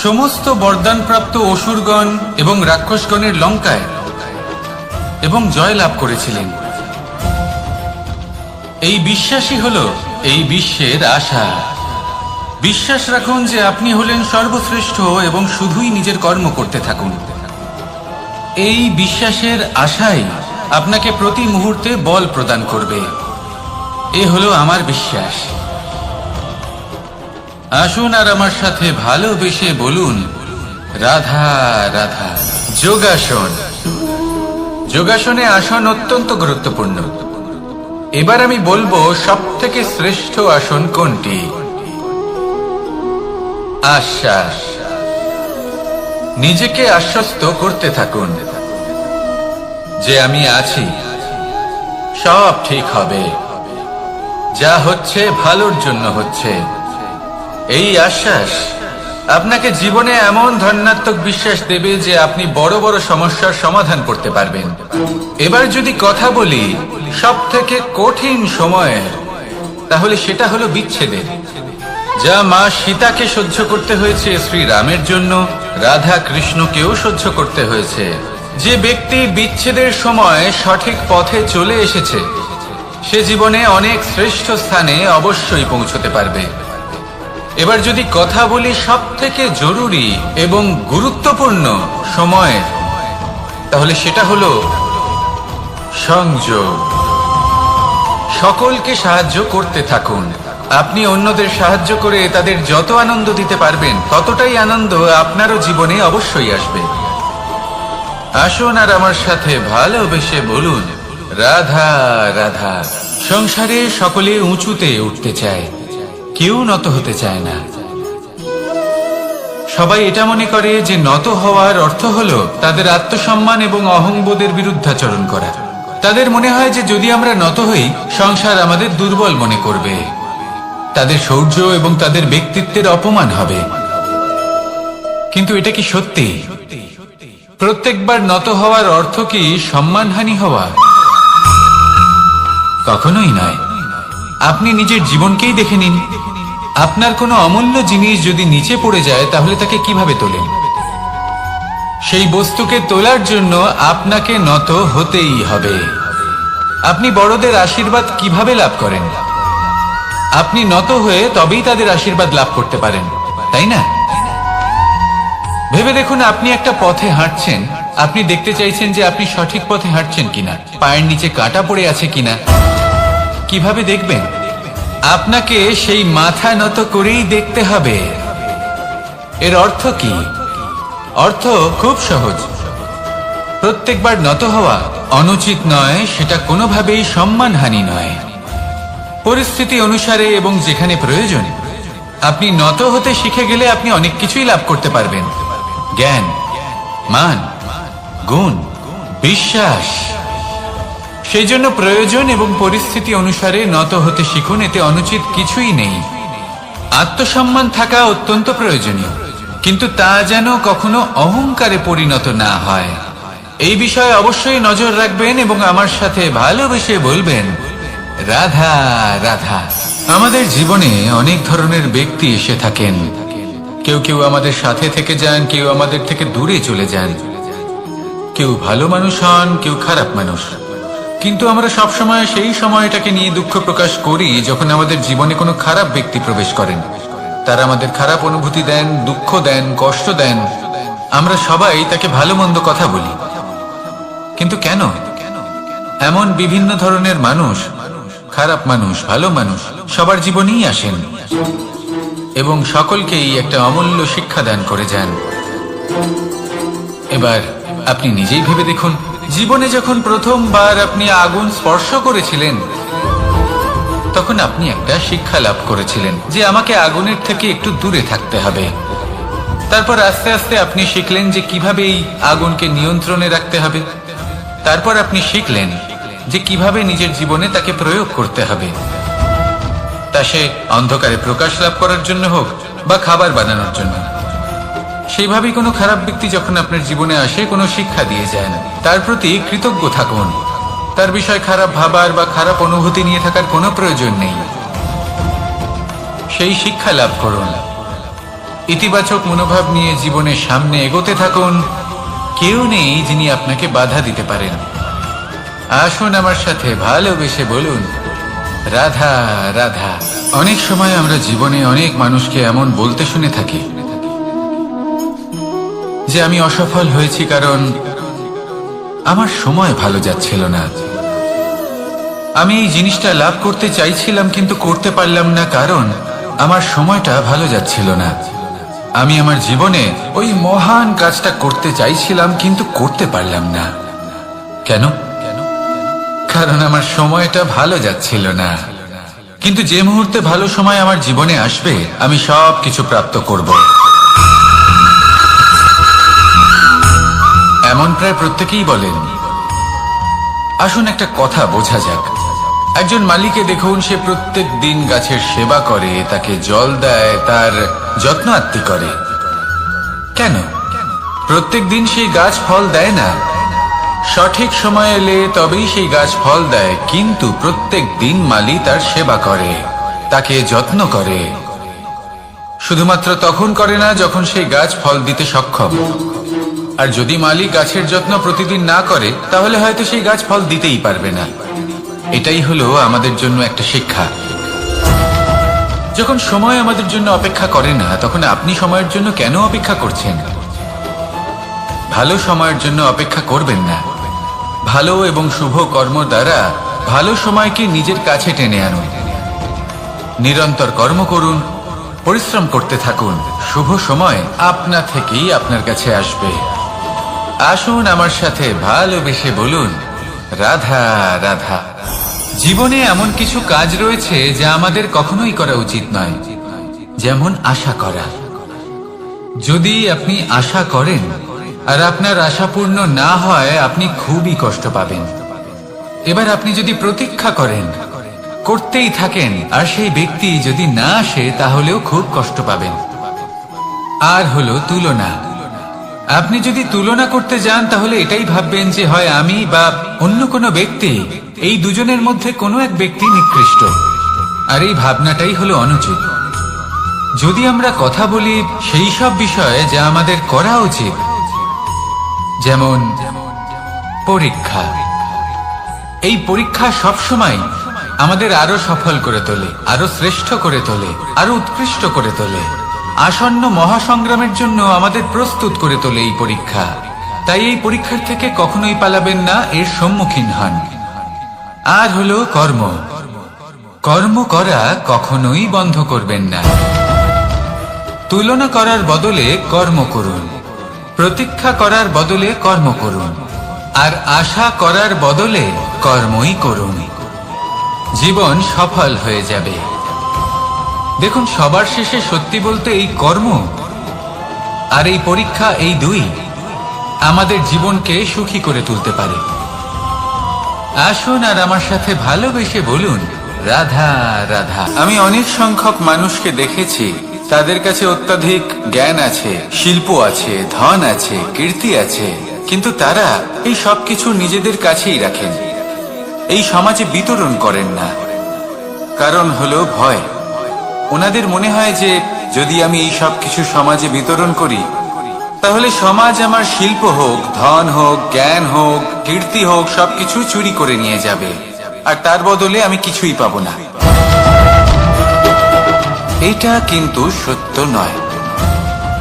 সমস্ত বরদানপ্রাপ্ত অসুরগণ এবং রাক্ষসগণের লঙ্কায় এবং জয় লাভ করেছিলেন। এই বিশ্বাসই হলো এই বিশ্বের আশা। বিশ্বাস রাখুন যে আপনি হলেন সর্বশ্রেষ্ঠ এবং শুধুই নিজের কর্ম করতে থাকুন। এই বিশ্বাসের আশাই আপনাকে প্রতি মুহূর্তে বল প্রদান করবে। এ হলো আমার বিশ্বাস। আসুন আর আমার সাথে ভালোবেসে বলুন, রাধা রাধা। যোগাসন। যোগাসনে আসন অত্যন্ত গুরুত্বপূর্ণ। এবার আমি বলবো সবথেকে শ্রেষ্ঠ আসন কোনটি। আশ্বাস। নিজেকে আশ্বস্ত করতে থাকুন যে আমি আছি, সব ঠিক হবে, যা হচ্ছে ভালোর জন্য হচ্ছে। এই আশ্বাস আপনাকে জীবনে এমন ধনাত্মক বিশ্বাস দেবে যে আপনি বড় বড় সমস্যার সমাধান করতে পারবেন। এবার যদি কথা বলি সবথেকে কঠিন সময়ের, তাহলে সেটা হলো বিচ্ছেদের। যা মা সীতাকে সহ্য করতে হয়েছে শ্রীরামের জন্য, রাধা কৃষ্ণকেও সহ্য করতে হয়েছে। যে ব্যক্তি বিচ্ছেদের সময় সঠিক পথে চলে এসেছে, সে জীবনে অনেক শ্রেষ্ঠ স্থানে অবশ্যই পৌঁছতে পারবে। এবার যদি কথা বলি সবথেকে জরুরি এবং গুরুত্বপূর্ণ সময়ের, তাহলে সেটা হলো সংযোগ। সকলকে সাহায্য করতে থাকুন। আপনি অন্যদের সাহায্য করে তাদের যত আনন্দ দিতে পারবেন, ততটাই আনন্দ আপনারও জীবনে অবশ্যই আসবে। আসুন আর আমার সাথে ভালোবেসে বলুন, রাধা রাধা। সংসারে সকলে উঁচুতে উঠতে চায়, কেউ নত হতে চায় না। সবাই এটা মনে করে যে নত হওয়ার অর্থ হলো তাদের আত্মসম্মান এবং অহংবোধের বিরুদ্ধাচরণ করা। তাদের মনে হয় যে যদি আমরা নত হই, সংসার আমাদের দুর্বল মনে করবে, তাদের শৌর্য এবং তাদের ব্যক্তিত্বের অপমান হবে। কিন্তু এটা কি সত্যি? প্রত্যেকবার নত হওয়ার অর্থ কি সম্মানহানি হওয়া? কখনোই নয়। আপনি নিজের জীবনকেই দেখে নিন। আপনার কোনো অমূল্য জিনিস যদি নিচে পড়ে যায়, তাহলে তাকে কিভাবে তোলেন? সেই বস্তুকে তোলার জন্য আপনাকে নত হতেই হবে। আপনি বড়দের আশীর্বাদ কিভাবে লাভ করেন? আপনি নত হয়ে তবেই তাদের আশীর্বাদ লাভ করতে পারেন, তাই না? ভেবে দেখুন, আপনি একটা পথে হাঁটছেন, আপনি দেখতে চাইছেন যে আপনি সঠিক পথে হাঁটছেন কিনা, পায়ের নিচে কাঁটা পড়ে আছে কিনা। কিভাবে দেখবেন? আপনাকে সেই মাথা নত করেই দেখতে হবে। এর অর্থ কি? অর্থ খুব সহজ। প্রত্যেকবার নত হওয়া অনুচিত নয়, সেটা কোনোভাবেই সম্মানহানি নয়। পরিস্থিতি অনুসারে এবং যেখানে প্রয়োজন আপনি নত হতে শিখে গেলে আপনি অনেক কিছুই লাভ করতে পারবেন। জ্ঞান, মান, গুণ, বিশ্বাস। সেই জন্য প্রয়োজন এবং পরিস্থিতি অনুসারে নত হতে শিখুন, এতে অনুচিত কিছুই নেই। আত্মসম্মান থাকা অত্যন্ত প্রয়োজনীয়, কিন্তু তা যেন কখনো অহংকারে পরিণত না হয়। এই বিষয়ে অবশ্যই নজর রাখবেন এবং আমার সাথে ভালোবেসে বলবেন, রাধা রাধা। আমাদের জীবনে অনেক ধরনের ব্যক্তি এসে থাকেন। কেউ কেউ আমাদের সাথে থেকে যান, কেউ আমাদের থেকে দূরে চলে যান। কেউ ভালো মানুষ হন, কেউ খারাপ মানুষ। কিন্তু আমরা সবসময় সেই সময়টাকে নিয়ে দুঃখ প্রকাশ করি যখন আমাদের জীবনে কোনো খারাপ ব্যক্তি প্রবেশ করেন। তারা আমাদের খারাপ অনুভূতি দেন, দুঃখ দেন, কষ্ট দেন। আমরা সবাই তাকে ভালো মন্দ কথা বলি। কিন্তু কেন? এমন বিভিন্ন ধরনের মানুষ, খারাপ মানুষ, ভালো মানুষ সবার জীবনেই আসেন এবং সকলকেই একটা অমূল্য শিক্ষা দান করে যান। এবার আপনি নিজেই ভেবে দেখুন, জীবনে যখন প্রথমবার আপনি আগুন স্পর্শ করেছিলেন তখন আপনি একটা শিক্ষা লাভ করেছিলেন যে আমাকে আগুনের থেকে একটু দূরে থাকতে হবে। তারপর আস্তে আস্তে আপনি শিখলেন যে কিভাবে এই আগুনকে নিয়ন্ত্রণে রাখতে হবে। তারপর আপনি শিখলেন যে কিভাবে নিজের জীবনে তাকে প্রয়োগ করতে হবে, তা সে অন্ধকারে প্রকাশ লাভ করার জন্য হোক বা খাবার বানানোর জন্য। সেইভাবেই কোনো খারাপ ব্যক্তি যখন আপনার জীবনে আসে, কোনো শিক্ষা দিয়ে যায় না, তার প্রতি কৃতজ্ঞ থাকুন। তার বিষয় খারাপ ভাবার বা খারাপ অনুভূতি নিয়ে থাকার কোনো প্রয়োজন নেই। সেই শিক্ষা লাভ করুন, ইতিবাচক মনোভাব নিয়ে জীবনের সামনে এগোতে থাকুন। কেউ নেই যিনি আপনাকে বাধা দিতে পারেন। আসুন আমার সাথে ভালোবেসে বলুন, রাধা রাধা। অনেক সময় আমরা জীবনে অনেক মানুষকে এমন বলতে শুনে থাকি যে আমি অসফল হয়েছি কারণ আমার সময় ভালো যাচ্ছিল না। আমি এই জিনিসটা লাভ করতে চাইছিলাম কিন্তু করতে পারলাম না কারণ আমার সময়টা ভালো যাচ্ছিল না। আমি আমার জীবনে ওই মহান কাজটা করতে চাইছিলাম কিন্তু করতে পারলাম না। কেন? কারণ আমার সময়টা ভালো যাচ্ছিল না। কিন্তু যে মুহূর্তে ভালো সময় আমার জীবনে আসবে আমি সব কিছু প্রাপ্ত করব। এমন প্রায় প্রত্যেকেই বলেন। আসুন একটা কথা বোঝা যাক। একজন মালিকে দেখুন, সে প্রত্যেক দিন গাছের সেবা করে, তাকে জল দেয়, তার যত্ন আত্তি করে। কেন? প্রত্যেক দিন সেই গাছ ফল দেয় না। সঠিক সময় এলে তবেই সেই গাছ ফল দেয়, কিন্তু প্রত্যেক দিন মালি তার সেবা করে, তাকে যত্ন করে। শুধুমাত্র তখন করে না যখন সেই গাছ ফল দিতে সক্ষম। আর যদি মালি গাছের যত্ন প্রতিদিন না করে তাহলে হয়তো সেই গাছ ফল দিতেই পারবে না। এটাই হলো আমাদের জন্য একটা শিক্ষা। যখন সময় আমাদের জন্য অপেক্ষা করে না তখন আপনি সময়ের জন্য কেন অপেক্ষা করছেন? ভালো সময়ের জন্য অপেক্ষা করবেন না। ভালো এবং শুভ কর্ম দ্বারা ভালো সময়কে নিজের কাছে টেনে আনুন। নিরন্তর কর্ম করুন, পরিশ্রম করতে থাকুন। শুভ সময় আপনা থেকেই আপনার কাছে আসবে। আসুন আমার সাথে ভালোবেসে বলুন, রাধা রাধা। জীবনে এমন কিছু কাজ রয়েছে যা আমাদের কখনোই করা উচিত নয়, যেমন আশা করা। যদি আপনি আশা করেন আর আপনার আশা পূর্ণ না হয় আপনি খুবই কষ্ট পাবেন। এবার আপনি যদি প্রতীক্ষা করেন, করতেই থাকেন, আর সেই ব্যক্তি যদি না আসে তাহলেও খুব কষ্ট পাবেন। আর হলো তুলনা। আপনি যদি তুলনা করতে যান তাহলে এটাই ভাববেন যে হয় আমি বা অন্য কোনো ব্যক্তি, এই দুজনের মধ্যে কোনো এক ব্যক্তি নিকৃষ্ট। আর এই ভাবনাটাই হলো অনুচিত। যদি আমরা কথা বলি সেই সব বিষয়ে যা আমাদের করা উচিত, যেমন পরীক্ষা। এই পরীক্ষা সবসময় আমাদের আরো সফল করে তোলে, আরো শ্রেষ্ঠ করে তোলে, আরো উৎকৃষ্ট করে তোলে। আসন্ন মহাসংগ্রামের জন্য আমাদের প্রস্তুত করে তোলে এই পরীক্ষা। তাই এই পরীক্ষার থেকে কখনোই পালাবেন না, এর সম্মুখীন হন। আর হলো কর্ম। কর্ম করা কখনোই বন্ধ করবেন না। তুলনা করার বদলে কর্ম করুন, প্রতীক্ষা করার বদলে কর্ম করুন, আর আশা করার বদলে কর্মই করুন। জীবন সফল হয়ে যাবে। দেখুন, সবার শেষে সত্যি বলতে এই কর্ম আর এই পরীক্ষা, এই দুই আমাদের জীবনকে সুখী করে তুলতে পারে। আসুন আর আমার সাথে ভালোবেসে বলুন, রাধা রাধা। আমি অনেক সংখ্যক মানুষকে দেখেছি, তাদের কাছে অত্যাধিক জ্ঞান আছে, শিল্প আছে, ধন আছে, কীর্তি আছে, কিন্তু তারা এই সবকিছু নিজেদের কাছেই রাখেন, এই সমাজে বিতরণ করেন না। কারণ হলো ভয়। ওনাদের মনে হয় যে যদি আমি এই সব কিছু সমাজে বিতরণ করি, তাহলে সমাজ আমার শিল্প হোক, ধন হোক, জ্ঞান হোক, কীর্তি হোক, সবকিছু চুরি করে নিয়ে যাবে, আর তার বদলে আমি কিছুই পাবো না। এটা কিন্তু সত্য নয়।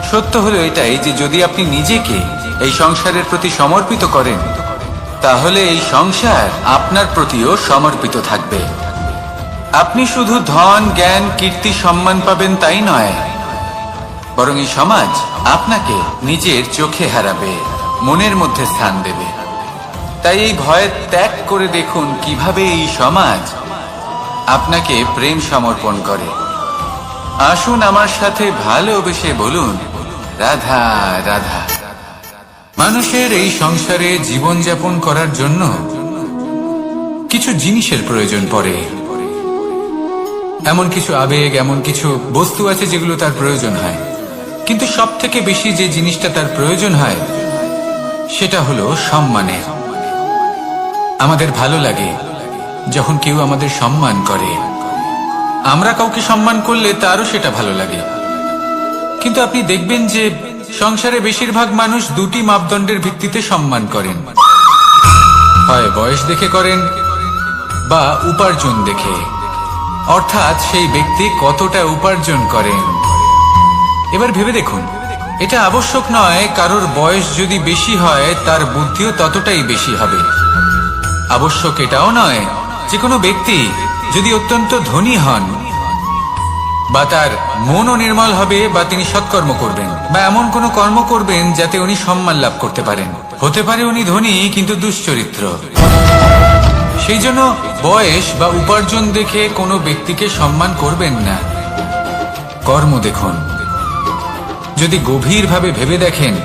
সত্য হলো এটাই যে যদি আপনি নিজেকে এই সংসারের প্রতি সমর্পিত করেন, তাহলে এই সংসার আপনার প্রতিও সমর্পিত থাকবে। আপনি শুধু ধন, জ্ঞান, কীর্তি, সম্মান পাবেন তাই নয়, বরং এই সমাজ আপনাকে নিজের চোখে হারাবে, মনের মধ্যে স্থান দেবে। তাই এই ভয় ত্যাগ করে দেখুন কিভাবে এই সমাজ আপনাকে প্রেম সমর্পণ করে। আসুন আমার সাথে ভালোবেসে বলুন, রাধা রাধা। মানুষের এই সংসারে জীবনযাপন করার জন্য কিছু জিনিসের প্রয়োজন পড়ে। এমন কিছু আবেগ, এমন কিছু বস্তু আছে যেগুলো তার প্রয়োজন হয়, কিন্তু সব থেকে বেশি যে জিনিসটা তার প্রয়োজন হয় সেটা হলো সম্মানের। আমাদের ভালো লাগে যখন কেউ আমাদের সম্মান করে। আমরা কাউকে সম্মান করলে তারও সেটা ভালো লাগে। কিন্তু আপনি দেখবেন যে সংসারে বেশিরভাগ মানুষ দুটি মাপদণ্ডের ভিত্তিতে সম্মান করেন, হয় বয়স দেখে করেন বা উপার্জন দেখে, অর্থাৎ সেই ব্যক্তি কতটা উপার্জন করেন। এবার ভেবে দেখুন, এটা আবশ্যক নয় কারোর বয়স যদি বেশি হয় তার বুদ্ধিও ততটাই বেশি হবে। আবশ্যক এটাও নয় যে কোনো ব্যক্তি যদি অত্যন্ত ধনী হন বা তার মনও নির্মল হবে বা তিনি সৎকর্ম করবেন বা এমন কোনো কর্ম করবেন যাতে উনি সম্মান লাভ করতে পারেন। হতে পারে উনি ধনী কিন্তু দুশ্চরিত্র। সেই জন্য বয়স বা উপার্জন দেখে কোনো ব্যক্তিকে সম্মান করবেন না। কর্ম দেখুন। যদি গভীরভাবে ভেবে দেখেন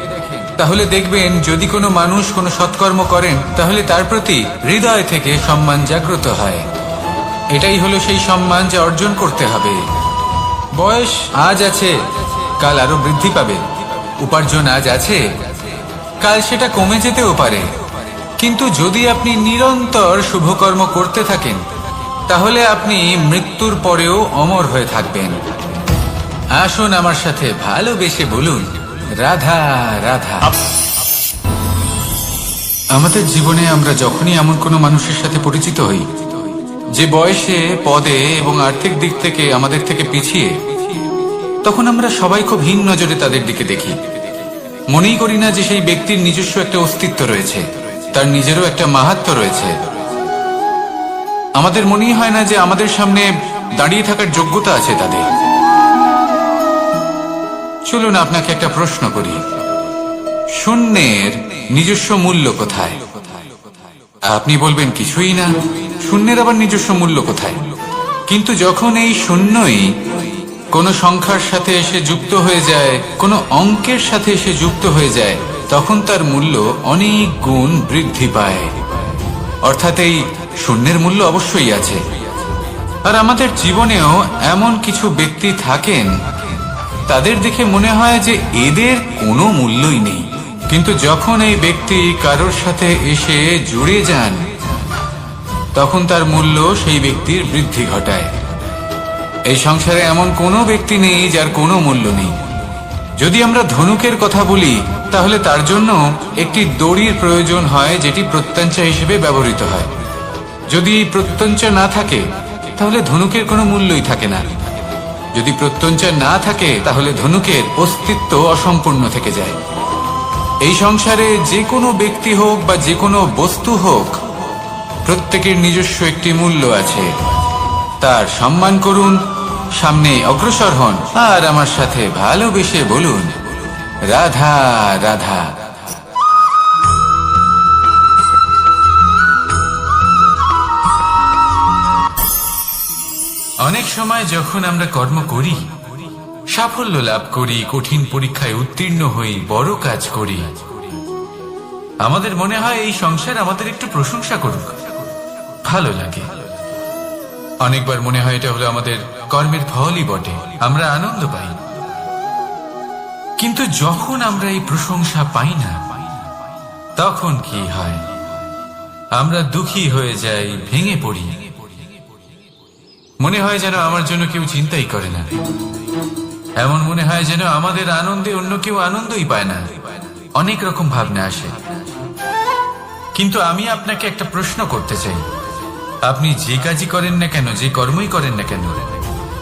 তাহলে দেখবেন যদি কোনো মানুষ কোনো সৎকর্ম করেন তাহলে তার প্রতি হৃদয় থেকে সম্মান জাগ্রত হয়। এটাই হলো সেই সম্মান যা অর্জন করতে হবে। বয়স আজ আছে, কাল আরো বৃদ্ধি পাবে। উপার্জন আজ আছে, কাল সেটা কমে যেতেও পারে। কিন্তু যদি আপনি নিরন্তর শুভকর্ম করতে থাকেন তাহলে আপনি মৃত্যুর পরেও অমর হয়ে থাকবেন। আসুন আমার সাথে ভালোবেসে বলুন, রাধা রাধা। আমাদের জীবনে আমরা যখনই এমন কোনো মানুষের সাথে পরিচিত হই যে বয়সে, পদে এবং আর্থিক দিক থেকে আমাদের থেকে পিছিয়ে, তখন আমরা সবাই খুব হীন নজরে তাদের দিকে দেখি। মনেই করি না যে সেই ব্যক্তির নিজস্ব একটা অস্তিত্ব রয়েছে, তার নিজেরও একটা মাহাত্ম্য রয়েছে। আমাদের মনেই হয় না যে আমাদের সামনে দাঁড়িয়ে থাকার যোগ্যতা আছে তাদের। চলুন আপনাকে একটা প্রশ্ন করি, শূন্যের নিজস্ব মূল্য কোথায়? আপনি বলবেন কিছুই না। শূন্যের আবার নিজস্ব মূল্য কোথায়? কিন্তু যখন এই শূন্যই কোনো সংখ্যার সাথে এসে যুক্ত হয়ে যায়, কোনো অঙ্কের সাথে এসে যুক্ত হয়ে যায়, তখন তার মূল্য অনেক গুণ বৃদ্ধি পায়। অর্থাৎ এই শূন্যের মূল্য অবশ্যই আছে। আর আমাদের জীবনেও এমন কিছু ব্যক্তি থাকেন, তাদের দেখে মনে হয় যে এদের কোনো মূল্যই নেই। কিন্তু যখন এই ব্যক্তি কারোর সাথে এসে জুড়ে যান তখন তার মূল্য সেই ব্যক্তির বৃদ্ধি ঘটায়। এই সংসারে এমন কোনো ব্যক্তি নেই যার কোনো মূল্য নেই। যদি আমরা ধনুকের কথা বলি তাহলে তার জন্য একটি দড়ির প্রয়োজন হয় যেটি প্রত্যঞ্চা হিসেবে ব্যবহৃত হয়। যদি প্রত্যঞ্চা না থাকে তাহলে ধনুকের কোনো মূল্যই থাকে না। যদি প্রত্যঞ্চা না থাকে তাহলে ধনুকের অস্তিত্ব অসম্পূর্ণ থেকে যায়। এই সংসারে যে কোনো ব্যক্তি হোক বা যে কোনো বস্তু হোক, প্রত্যেকের নিজস্ব একটি মূল্য আছে। তার সম্মান করুন, সামনে অগ্রসর হন, আর আমার সাথে ভালোবেসে বলুন, রাধা রাধা। অনেক সময় যখন আমরা কর্ম করি, সাফল্য লাভ করি, কঠিন পরীক্ষায় উত্তীর্ণ হই, বড় কাজ করি, আমাদের মনে হয় এই সংসার আমাদের একটু প্রশংসা করুক, ভালো লাগে। অনেকবার মনে হয় এটা হলো আমাদের কর্মের ফলই বটে, আমরা আনন্দ পাই। কিন্তু যখন আমরা এই প্রশংসা পাই না, তখন কি হয়? আমরা দুঃখী হয়ে যাই, ভেঙে পড়ি। মনে হয় যেন আমার জন্য কেউ চিন্তাই করে না, এমন মনে হয় যেন আমাদের আনন্দে অন্য কেউ আনন্দই পায় না। অনেক রকম ভাবনা আসে। কিন্তু আমি আপনাকে একটা প্রশ্ন করতে চাই, আপনি যে কাজই করেন না কেন, যে কর্মই করেন না কেন,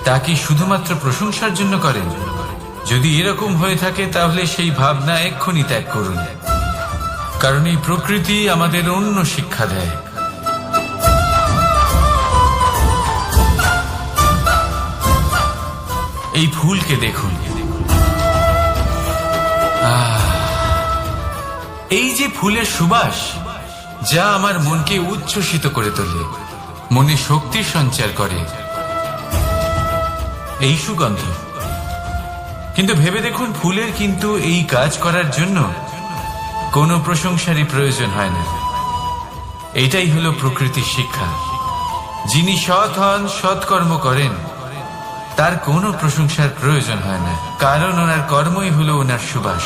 তা কি শুধুমাত্র প্রশংসার জন্য করেন? যদি এরকম হয়ে থাকে তাহলে সেই ভাবনা এক্ষুনি ত্যাগ করুন, কারণ এই প্রকৃতি আমাদের অন্য শিক্ষা দেয়। এই ফুলকে দেখুন, এই যে ফুলের সুবাস, যা আমার মনকে উচ্ছ্বসিত করে তোলে, মনে শক্তির সঞ্চার করে, এই সুগন্ধ। কিন্তু ভেবে দেখুন, ফুলের কিন্তু এই কাজ করার জন্য কোনো প্রশংসারই প্রয়োজন হয় না। এটাই হলো প্রকৃতির শিক্ষা। যিনি সৎ হন, সৎকর্ম করেন, তার কোনো প্রশংসার প্রয়োজন হয় না, কারণ ওনার কর্মই হলো ওনার সুবাস।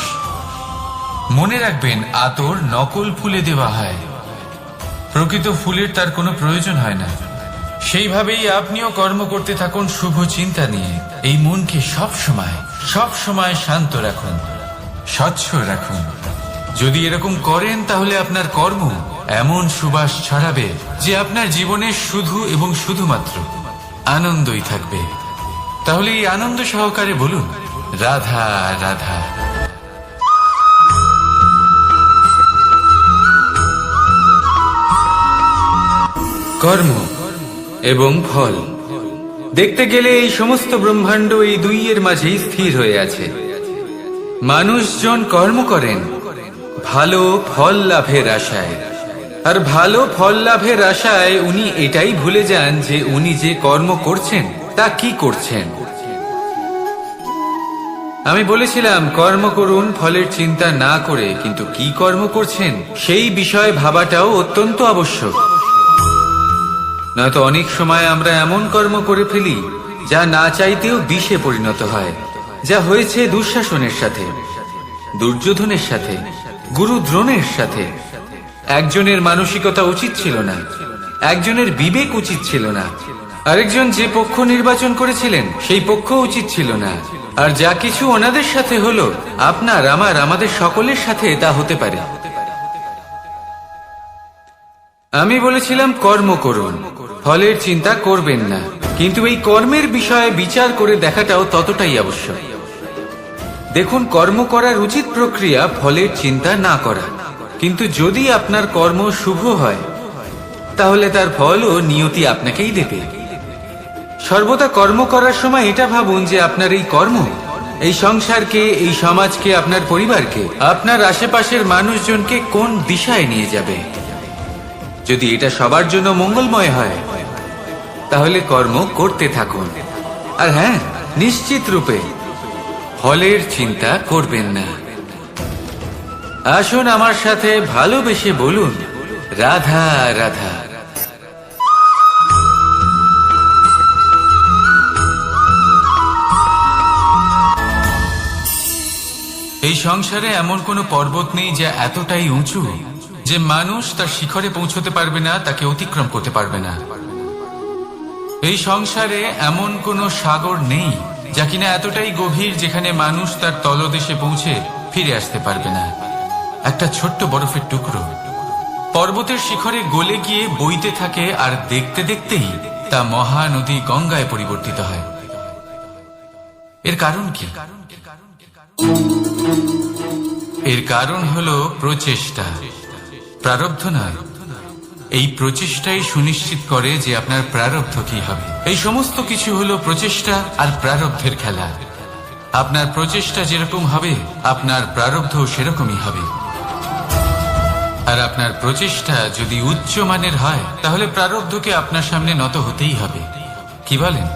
মনে রাখবেন, আতর নকল ফুলে দেওয়া হয়, প্রকৃত ফুলের তার কোনো প্রয়োজন হয় না। সেইভাবেই আপনিও কর্ম করতে থাকুন শুভ চিন্তা নিয়ে। এই মনকে সব সময় শান্ত রাখুন, স্বচ্ছ রাখুন। যদি এরকম করেন তাহলে আপনার কর্ম এমন সুবাস ছড়াবে যে আপনার জীবনে শুধু এবং শুধুমাত্র আনন্দই থাকবে। তাহলে এই আনন্দ সহকারে বলুন, রাধা রাধা। কর্ম এবং ফল দেখতে গেলে এই সমস্ত ব্রহ্মাণ্ড এই দুইয়ের মাঝেই স্থির হয়ে আছে। মানুষজন কর্ম করেন ভালো ফল লাভের আশায়, আর ভালো ফল লাভের আশায় উনি এটাই ভুলে যান যে উনি যে কর্ম করছেন তা কি করছেন। আমি বলেছিলাম কর্ম করুন ফলের চিন্তা না করে, কিন্তু কি কর্ম করছেন সেই বিষয়ে ভাবাটাও অত্যন্ত আবশ্যক। নয়তো অনেক সময় আমরা এমন কর্ম করে ফেলি যা না চাইতেও বিষে পরিণত হয়, যা হয়েছে দুঃশাসনের সাথে, দুর্যোধনের সাথে, গুরু দ্রোণের সাথে। একজনের মানসিকতা উচিত ছিল না, একজনের বিবেক উচিত ছিল না, আরেকজন যে পক্ষ নির্বাচন করেছিলেন সেই পক্ষ উচিত ছিল না। আর যা কিছু ওনাদের সাথে হলো, আপনার আমাদের সকলের সাথে তা হতে পারে। আমি বলেছিলাম কর্ম করুন, ফলের চিন্তা করবেন না, কিন্তু এই কর্মের বিষয়ে বিচার করে দেখাটাও ততটাই আবশ্যক। দেখুন, কর্ম করার উচিত প্রক্রিয়া ফলের চিন্তা না করা, কিন্তু যদি আপনার কর্ম শুভ হয় তাহলে তার ফলও নিয়তি আপনাকেই দেবে। সর্বদা কর্ম করার সময় এটা ভাবুন যে আপনার এই কর্ম এই সংসারকে, এই সমাজকে, আপনার পরিবারকে, আপনার আশেপাশের মানুষজনকে কোন দিশায় নিয়ে যাবে। যদি এটা সবার জন্য মঙ্গলময় হয় তাহলে কর্ম করতে থাকুন। আর হ্যাঁ, নিশ্চিত রূপে ফলের চিন্তা করবেন না। আসুন আমার সাথে ভালোবেসে বলুন, রাধা রাধা। এই সংসারে এমন কোনো পর্বত নেই যা এতটাই উঁচু যে মানুষ তার শিখরে পৌঁছতে পারবে না, তাকে অতিক্রম করতে পারবে না। এই সংসারে এমন কোনো সাগর নেই যা কিনা এতটাই গভীর যেখানে মানুষ তার তলদেশে পৌঁছে ফিরে আসতে পারবে না। একটা ছোট্ট বরফের টুকরো পর্বতের শিখরে গলে গিয়ে বইতে থাকে, আর দেখতে দেখতেই তা মহানদী গঙ্গায় পরিবর্তিত হয়। এর কারণ কি? এর কারণ হলো প্রচেষ্টা, প্রারব্ধ নয়। এই প্রচেষ্টাই সুনিশ্চিত করে যে আপনার প্রারব্ধ কি হবে। এই সমস্ত কিছু হলো প্রচেষ্টা আর প্রারব্ধের খেলা। আপনার প্রচেষ্টা যেরকম হবে আপনার প্রারব্ধ সেরকমই হবে। আর আপনার প্রচেষ্টা যদি উচ্চ মানের হয় তাহলে প্রারব্ধকে আপনার সামনে নত হতেই হবে। কি বলেন?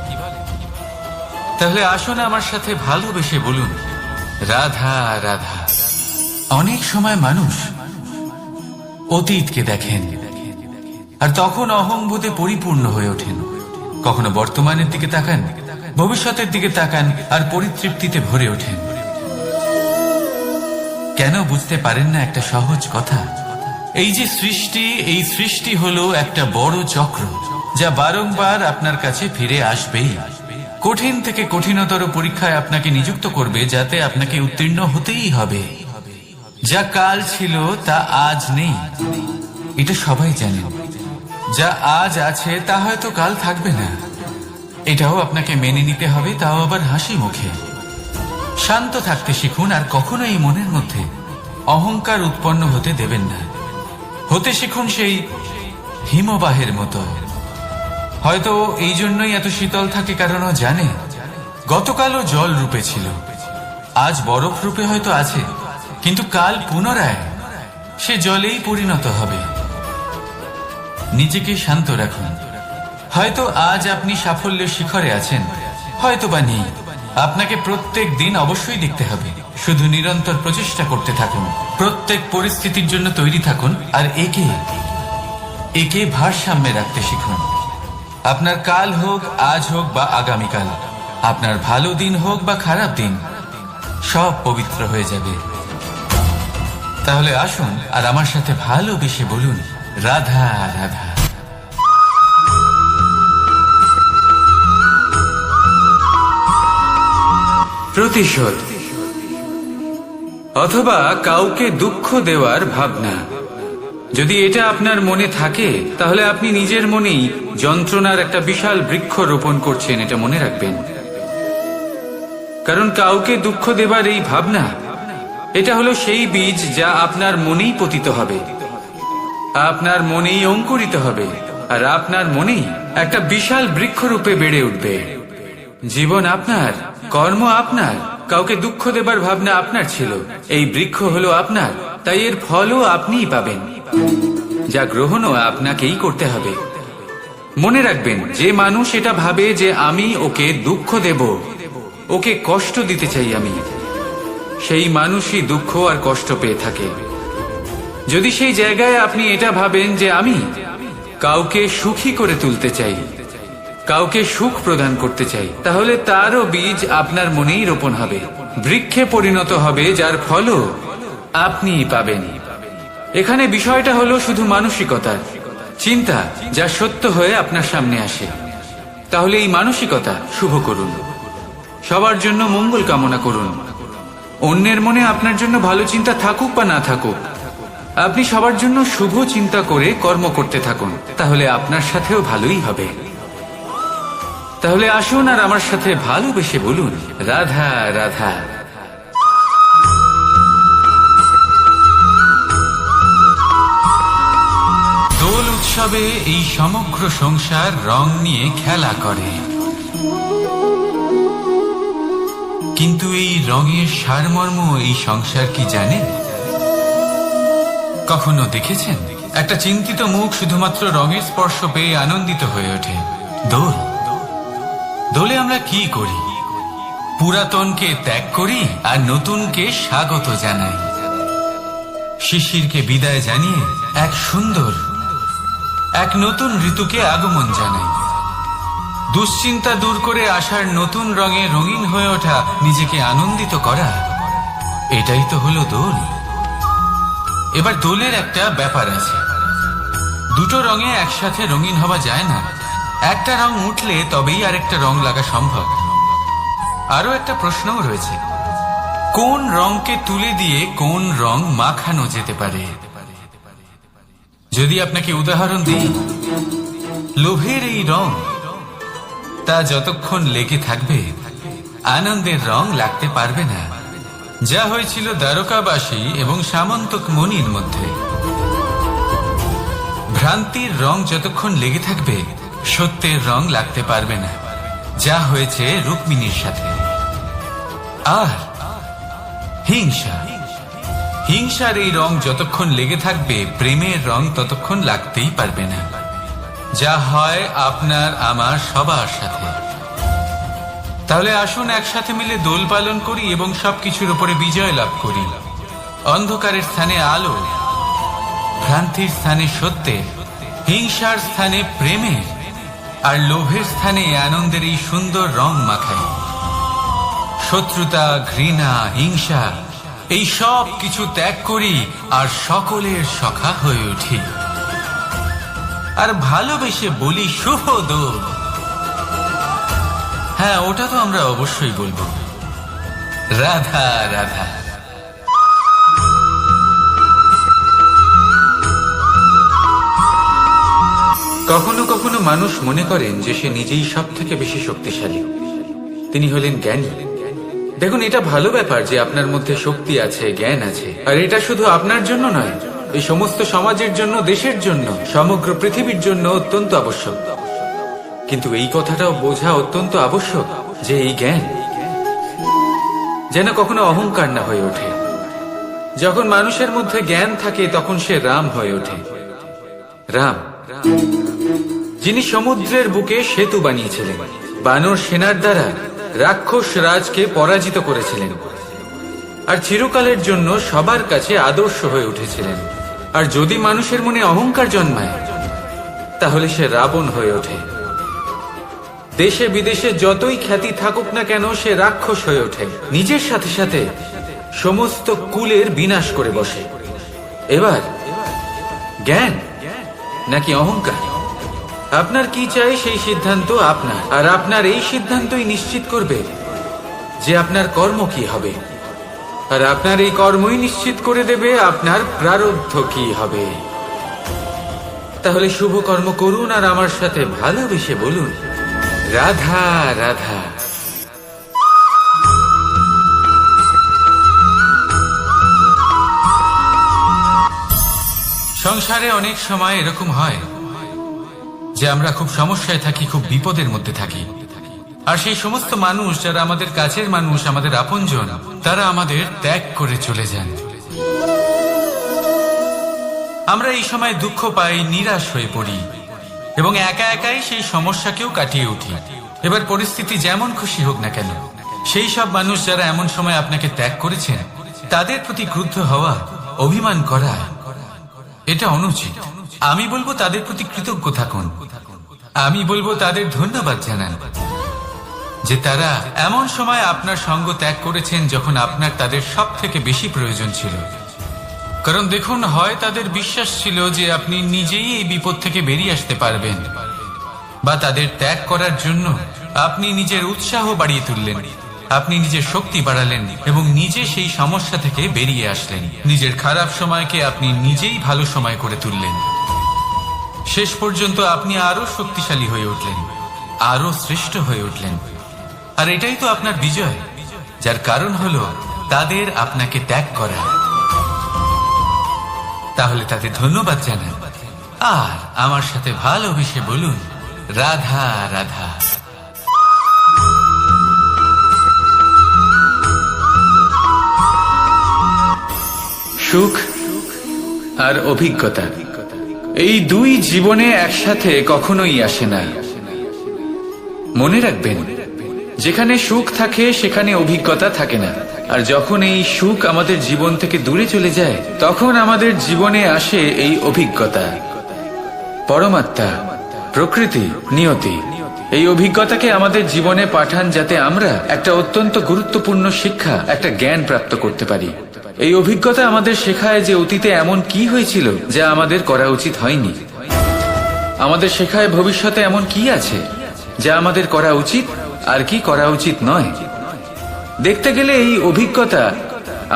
তাহলে আসুন আমার সাথে ভালোবেসে বলুন, রাধা রাধা। অনেক সময় মানুষ অতীতকে দেখেন আর তখন অহংবোধে পরিপূর্ণ হয়ে ওঠেন। কখনো বর্তমানের দিকে তাকান, ভবিষ্যতের দিকে তাকান আর পরিতৃপ্তিতে ভরে ওঠেন। কেন বুঝতে পারেন না একটা সহজ কথা? এই যে সৃষ্টি, এই সৃষ্টি হলো একটা বড় চক্র যা বারংবার আপনার কাছে ফিরে আসবেই। কঠিন থেকে কঠিনতর পরীক্ষায় আপনাকে নিযুক্ত করবে, যাতে আপনাকে উত্তীর্ণ হতেই হবে। যা কাল ছিল তা আজ নেই, এটা সবাই জানেন। যা আজ আছে তা হয়তো কাল থাকবে না, এটাও আপনাকে মেনে নিতে হবে, তাও আবার হাসি মুখে। শান্ত থাকতে শিখুন আর কখনো এই মনের মধ্যে অহংকার উৎপন্ন হতে দেবেন না। হতে শিখুন সেই হিমবাহের মতো। হয়তো এই জন্যই এত শীতল থাকে, কারণ ও জানে গতকালও জল রূপে ছিল, আজ বরফ রূপে হয়তো আছে, কিন্তু কাল পুনরায় সে জলেই পরিণত হবে। নিজেকে শান্ত রাখুন। হয়তো আজ আপনি সাফল্যের শিখরে আছেন, হয়তো বা নেই। আপনাকে প্রত্যেক দিন অবশ্যই দেখতে হবে। শুধু নিরন্তর প্রচেষ্টা করতে থাকুন, প্রত্যেক পরিস্থিতির জন্য তৈরি থাকুন আর একে ভারসাম্যে রাখতে শিখুন। আপনার কাল হোক, আজ হোক বা আগামীকাল, আপনার ভালো দিন হোক বা খারাপ দিন, সব পবিত্র হয়ে যাবে। তাহলে আসুন আর আমার সাথে ভালোবেসে বলুন, রাধা রাধা। প্রতিশোধ অথবা কাউকে দুঃখ দেওয়ার ভাবনা, যদি এটা আপনার মনে থাকে তাহলে আপনি নিজের মনেই যন্ত্রণার একটা বিশাল বৃক্ষ রোপণ করছেন, এটা মনে রাখবেন। কারণ কাউকে দুঃখ দেবার এই ভাবনা, এটা হলো সেই বীজ যা আপনার মনেই পতিত হবে, আপনার মনেই অঙ্কুরিত হবে, আর আপনার মনেই একটা বিশাল বৃক্ষরূপে বেড়ে উঠবে। জীবন আপনার, কর্ম আপনার, কাউকে দুঃখ দেবার ভাবনা আপনার ছিল, এই বৃক্ষ হলো আপনার, তাই এর ফলও আপনিই পাবেন, যা গ্রহণও আপনাকেই করতে হবে। মনে রাখবেন, যে মানুষ এটা ভাবে যে আমি ওকে দুঃখ দেব, ওকে কষ্ট দিতে চাই আমি, সেই মানুষই দুঃখ আর কষ্ট পেয়ে থাকে। যদি সেই জায়গায় আপনি এটা ভাবেন যে আমি কাউকে সুখী করে তুলতে চাই, কাউকে সুখ প্রদান করতে চাই, তাহলে তারও বীজ আপনার মনেই রোপণ হবে, বৃক্ষে পরিণত হবে, যার ফলও আপনিই পাবেন। এখানে বিষয়টা হলো শুধু মানসিকতার চিন্তা, যা সত্য হয়ে আপনার সামনে আসে। তাহলে এই মানসিকতা শুভ করুন, সবার জন্য মঙ্গল কামনা করুন। অন্যের মনে আপনার জন্য ভালো চিন্তা থাকুক বা না থাকুক, আপনি সবার জন্য শুভ চিন্তা করে কর্ম করতে থাকুন, তাহলে আপনার সাথেও ভালোই হবে। তাহলে আসুন আর আমার সাথে ভালোবেসে বলুন, রাধা রাধা। দোল উৎসবে এই সমগ্র সংসার রং নিয়ে খেলা করে, কিন্তু এই রঙের সারমর্ম এই সংসার কি জানে? কখনো দেখেছেন একটা চিন্তিত মুখ শুধুমাত্র রঙের স্পর্শ পেয়ে আনন্দিত হয়ে ওঠে? দোলে আমরা কি করি? পুরাতনকে ত্যাগ করি আর নতুনকে স্বাগত জানাই। শিশিরকে বিদায় জানিয়ে এক নতুন ঋতুকে আগমন জানাই। দুশ্চিন্তা দূর করে আসার নতুন রঙে রঙিন হয়ে ওঠা, নিজেকে আনন্দিত করা, এটাই তো হলো দোল। এবার দোলের একটা ব্যাপার আছে, দুটো রঙে একসাথে রঙিন হওয়া যায় না। একটা রং উঠলে তবেই আরেকটা রং লাগা সম্ভব। আরো একটা প্রশ্নও রয়েছে, কোন রংকে তুলে দিয়ে কোন রং মাখানো যেতে পারে? যদি আপনাকে উদাহরণ দিই, লোভের এই রং, তা যতক্ষণ লেগে থাকবে আনন্দের রং লাগতে পারবে না, যা হয়েছিল দ্বারকাবাসী এবং সামন্তক মণির মধ্যে। ভ্রান্তির রং যতক্ষণ লেগে থাকবে সত্যের রং লাগতে পারবে না, যা হয়েছে রুক্মিণীর সাথে। আর হিংসা, হিংসার এই রং যতক্ষণ লেগে থাকবে প্রেমের রং ততক্ষণ লাগতেই পারবে না, যা হয় আপনার আমার সবার সাথে। তাহলে আসুন একসাথে মিলে দোল পালন করি এবং সবকিছুর উপরে বিজয় লাভ করি। অন্ধকারের স্থানে আলো, ভ্রান্তির স্থানে সত্যের, হিংসার স্থানে প্রেমের, আর লোভের স্থানে আনন্দের এই সুন্দর রং মাখাই। শত্রুতা, ঘৃণা, হিংসা এই সব কিছু ত্যাগ করি আর সকলের সখা হয়ে উঠি। আর ভালোবেসে বলি শুভ দোল। হ্যাঁ, ওটা তো আমরা অবশ্যই বলবো, রাধা রাধা। কখনো কখনো মানুষ মনে করেন যে সে নিজেই সব থেকে বেশি শক্তিশালী, তিনি হলেন জ্ঞানী। দেখুন, এটা ভালো ব্যাপার যে আপনার মধ্যে শক্তি আছে, জ্ঞান আছে, আর এটা শুধু আপনার জন্য নয়, এই সমস্ত সমাজের জন্য, দেশের জন্য, সমগ্র পৃথিবীর জন্য অত্যন্ত আবশ্যক। কিন্তু এই কথাটাও বোঝা অত্যন্ত আবশ্যক যে এই জ্ঞান যেন কখনো অহংকার না হয়ে ওঠে। যখন মানুষের মধ্যে জ্ঞান থাকে তখন সে রাম হয়ে ওঠে। রাম, যিনি সমুদ্রের বুকে সেতু বানিয়েছিলেন, বানর সেনার দ্বারা রাক্ষস রাজকে পরাজিত করেছিলেন, আর চিরকালের জন্য সবার কাছে আদর্শ হয়ে উঠেছিলেন। আর যদি মানুষের মনে অহংকার জন্মায় তাহলে সে রাবণ হয়ে ওঠে। দেশে বিদেশে যতই খ্যাতি থাকুক না কেন সে রাক্ষস হয়ে ওঠে, নিজের সাথে সাথে সমস্ত কুলের বিনাশ করে বসে। এবার জ্ঞান নাকি অহংকার, আপনার কি চাই সেই সিদ্ধান্ত আপনার, আর আপনার এই সিদ্ধান্তই নিশ্চিত করবে যে আপনার কর্ম কি হবে, আর আপনার এই কর্মই নিশ্চিত করে দেবে আপনার প্রারব্ধ কি হবে। তাহলে শুভ কর্ম করুন আর আমার সাথে ভালোবেসে বলুন রাধা রাধা। সংসারে অনেক সময় এরকম হয় যে আমরা খুব সমস্যায় থাকি, খুব বিপদের মধ্যে থাকি, আর সেই সমস্ত মানুষ যারা আমাদের কাছের মানুষ, আমাদের আপনজন, তারা আমাদের ত্যাগ করে চলে যান। আমরা এই সময় দুঃখ পাই, নিরাশ হয়ে পড়ি এবং একা একাই সেই সমস্যাকেও কাটিয়ে উঠি। এবার পরিস্থিতি যেমন খুশি হোক না কেন, সেই সব মানুষ যারা এমন সময় আপনাকে ত্যাগ করেছেন তাদের প্রতি ক্রুদ্ধ হওয়া, অভিমান করা, এটা অনুচিত। আমি বলবো তাদের প্রতি কৃতজ্ঞ থাকুন। আমি বলবো তাদের ধন্যবাদ জানান যে তারা এমন সময় আপনার সঙ্গ ত্যাগ করেছেন যখন আপনার তাদের সব থেকে বেশি প্রয়োজন ছিল। কারণ দেখুন, হয় তাদের বিশ্বাস ছিল যে আপনি নিজেই এই বিপদ থেকে বেরিয়ে আসতে পারবেন, বা তাদের ত্যাগ করার জন্য আপনি নিজের উৎসাহ বাড়িয়ে তুললেন, আপনি নিজের শক্তি বাড়ালেন এবং নিজে সেই সমস্যা থেকে বেরিয়ে আসলেন। নিজের খারাপ সময়কে আপনি নিজেই ভালো সময় করে তুললেন। শেষ পর্যন্ত আপনি আরো শক্তিশালী হয়ে উঠলেন, আরো শ্রেষ্ঠ হয়ে উঠলেন। আর এটাই তো আপনার বিজয়, যার কারণ হলো তাদের আপনাকে ত্যাগ করা। তাহলে তাদের ধন্যবাদ জানান আর আমার সাথে ভালোবেসে বলুন রাধা রাধা। সুখ আর অভিজ্ঞতা, এই দুই জীবনে একসাথে কখনোই আসে না। মনে রাখবেন, যেখানে সুখ থাকে সেখানে অভিজ্ঞতা থাকে না। আর যখন এই সুখ আমাদের জীবন থেকে দূরে চলে যায় তখন আমাদের জীবনে আসে এই অভিজ্ঞতা। পরমাত্মা, প্রকৃতি, নিয়তি এই অভিজ্ঞতাকে আমাদের জীবনে পাঠান যাতে আমরা একটা অত্যন্ত গুরুত্বপূর্ণ শিক্ষা, একটা জ্ঞান প্রাপ্ত করতে পারি। এই অভিজ্ঞতা আমাদের শেখায় যে অতীতে এমন কি হয়েছিল যা আমাদের করা উচিত হয়নি। আমাদের শেখায় ভবিষ্যতে এমন কি আছে যা আমাদের করা উচিত আর কি করা উচিত নয়। দেখতে গেলে এই অভিজ্ঞতা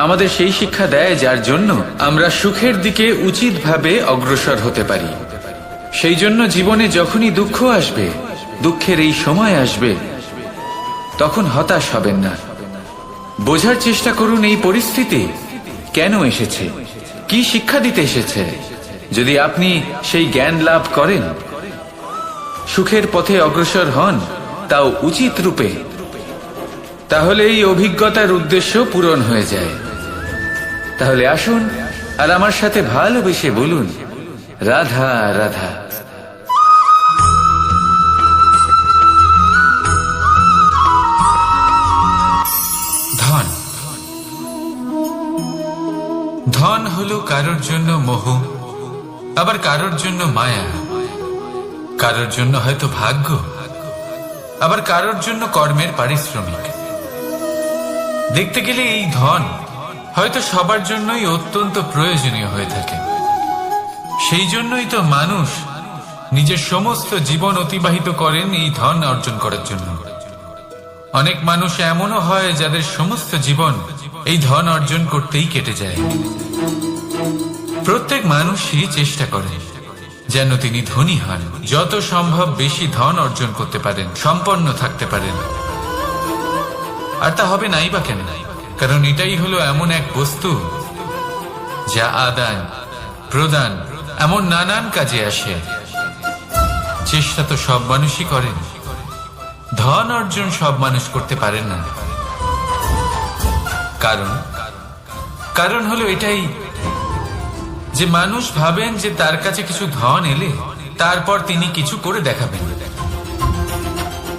আমাদের সেই শিক্ষা দেয় যার জন্য আমরা সুখের দিকে উচিতভাবে অগ্রসর হতে পারি। সেই জন্য জীবনে যখনই দুঃখ আসবে, দুঃখের এই সময় আসবে, তখন হতাশ হবেন না। বোঝার চেষ্টা করুন এই পরিস্থিতি কেন এসেছে, কি শিক্ষা দিতে এসেছে, যদি আপনি সেই জ্ঞান লাভ করেন, সুখের পথে অগ্রসর হন, তাও উচিত রূপে, তাহলে এই অভিজ্ঞতার উদ্দেশ্য পূরণ হয়ে যায়। তাহলে আসুন আর আমার সাথে ভালোবেসে বলুন, রাধা রাধা। ধন, ধন হলো কারোর জন্য মোহ, আবার কারোর জন্য মায়া, কারোর জন্য হয়তো ভাগ্য, আবার কারোর জন্য কর্মের পারিশ্রমিক। দেখতে গেলে এই ধন হয়তো সবার জন্যই অত্যন্ত প্রয়োজনীয় হয়ে থাকে। সেই জন্যই তো মানুষ নিজের সমস্ত জীবন অতিবাহিত করেন এই ধন অর্জন করার জন্য। অনেক মানুষ এমনও হয় যাদের সমস্ত জীবন এই ধন অর্জন করতেই কেটে যায়। প্রত্যেক মানুষই চেষ্টা করে যেন তিনি ধনী হন, যত সম্ভব বেশি ধন অর্জন করতে পারেন, সম্পন্ন থাকতে পারেন। আর তা হবে নাই বা কেন? কারণ এটাই হলো এমন এক বস্তু যা আদান প্রদান এমন নানান কাজে আসে। চেষ্টা তো সব মানুষই করেন, ধন অর্জন সব মানুষ করতে পারেন না। কারণ হলো এটাই যে মানুষ ভাবেন যে তার কাছে কিছু ধন এলে তারপর তিনি কিছু করে দেখাবেন,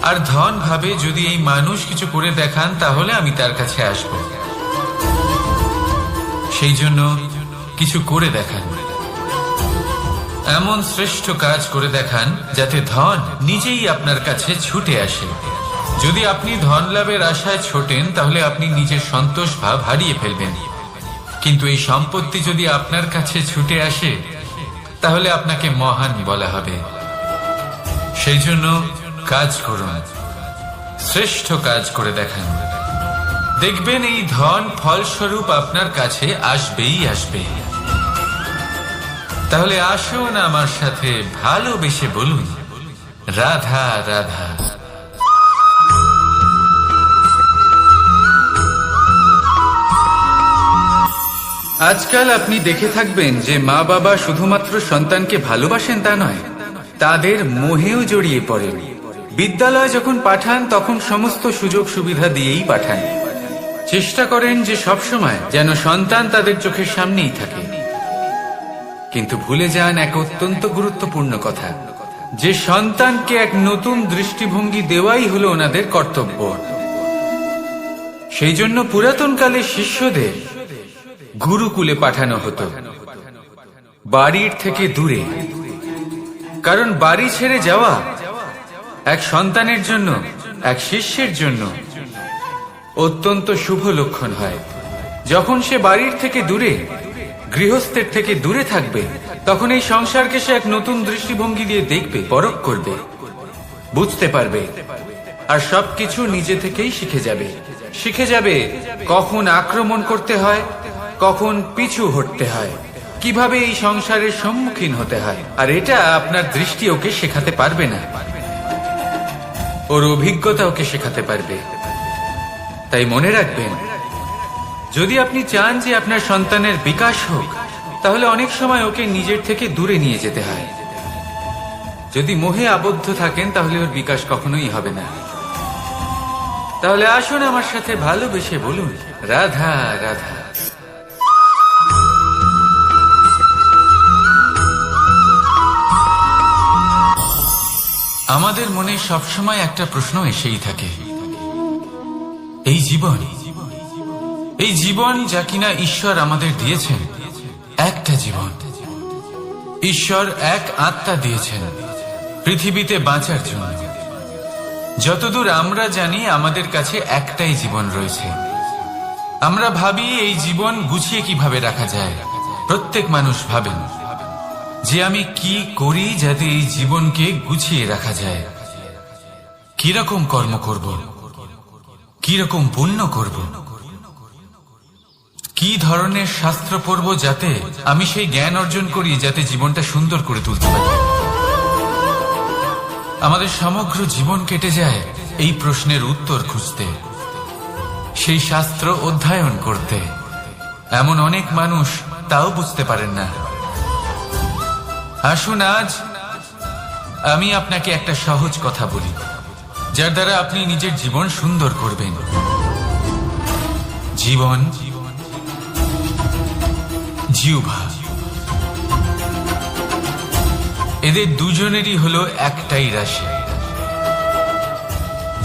আর ধন ভাবে যদি এই মানুষ কিছু করে দেখান তাহলে আমি তার কাছে আসব। সেই জন্য কিছু করে দেখান, এমন শ্রেষ্ঠ কাজ করে দেখান যাতে ধন নিজেই আপনার কাছে ছুটে আসে। যদি আপনি ধন লাভের আশায় ছোটেন তাহলে আপনি নিজের সন্তোষ ভাব হারিয়ে ফেলবেন। কিন্তু এই সম্পত্তি যদি আপনার কাছে ছুটে আসে তাহলে আপনাকে মহান বলা হবে। সেই জন্য কাজ করুন, শ্রেষ্ঠ কাজ করে দেখান, দেখবেন এই ধন ফলস্বরূপ আপনার কাছে আসবেই আসবে। তাহলে আসুন আমার সাথে ভালোবেসে বলুন, রাধা রাধা। আজকাল আপনি দেখে থাকবেন যে মা বাবা শুধুমাত্র সন্তানকে ভালোবাসেন তা নয়, তাদের মোহেও জড়িয়ে পড়েন। বিদ্যালয়ে যখন পাঠান তখন সমস্ত সুযোগ সুবিধা দিয়েই পাঠান। চেষ্টা করেন যে সবসময় যেন সন্তান তাদের চোখের সামনেই থাকে। কিন্তু ভুলে যান এক অত্যন্ত গুরুত্বপূর্ণ কথা, যে সন্তানকে এক নতুন দৃষ্টিভঙ্গি দেওয়াই হলো ওনাদের কর্তব্য। সেই জন্য পুরাতনকালে শিষ্যদের গুরুকুলে পাঠানো হতো, বাড়ির থেকে দূরে। কারণ বাড়ি ছেড়ে যাওয়া এক সন্তানের জন্য, এক শিষ্যের জন্য অত্যন্ত শুভ লক্ষণ হয়। যখন সে বাড়ির থেকে দূরে, গৃহস্থের থেকে দূরে থাকবে, তখন এই সংসারকে সে এক নতুন দৃষ্টিভঙ্গি দিয়ে দেখবে, পরখ করবে, বুঝতে পারবে, আর সবকিছু নিজে থেকেই শিখে যাবে কখন আক্রমণ করতে হয়, কখন পিছু হটতে হয়, কিভাবে এই সংসারের সম্মুখীন হতে হয়। আর এটা আপনার দৃষ্টি ওকে শেখাতে পারবে না, ওর অভিজ্ঞতা ওকে শেখাতে পারবে। তাই মনে রাখবেন, যদি আপনি চান যে আপনার সন্তানের বিকাশ হোক, তাহলে অনেক সময় ওকে নিজের থেকে দূরে নিয়ে যেতে হয়। যদি মোহে আবদ্ধ থাকেন তাহলে ওর বিকাশ কখনোই হবে না। তাহলে আসুন আমার সাথে ভালোবেসে বলুন, রাধা রাধা। আমাদের মনে সবসময় একটা প্রশ্ন এসেই থাকে, এই জীবন যা কিনা ঈশ্বর আমাদের দিয়েছেন, একটা জীবন। ঈশ্বর এক আত্মা দিয়েছেন পৃথিবীতে বাঁচার জন্য। যতদূর আমরা জানি আমাদের কাছে একটাই জীবন রয়েছে। আমরা ভাবি এই জীবন গুছিয়ে কিভাবে রাখা যায়। প্রত্যেক মানুষ ভাবেন যে আমি কি করি যাতে এই জীবনকে গুছিয়ে রাখা যায়, কিরকম কর্ম করব, কিরকম পুণ্য করব, কি ধরনের শাস্ত্র পড়ব যাতে আমি সেই জ্ঞান অর্জন করি যাতে জীবনটা সুন্দর করে তুলতে পারি। আমাদের সমগ্র জীবন কেটে যায় এই প্রশ্নের উত্তর খুঁজতে, সেই শাস্ত্র অধ্যয়ন করতে। এমন অনেক মানুষ তাও বুঝতে পারেন না। আসুন আজ আমি আপনাকে একটা সহজ কথা বলি, যার দ্বারা আপনি নিজের জীবন সুন্দর করবেন। জীবন, জিহ্বা, এদের দুজনেরই হলো একটাই রাশি।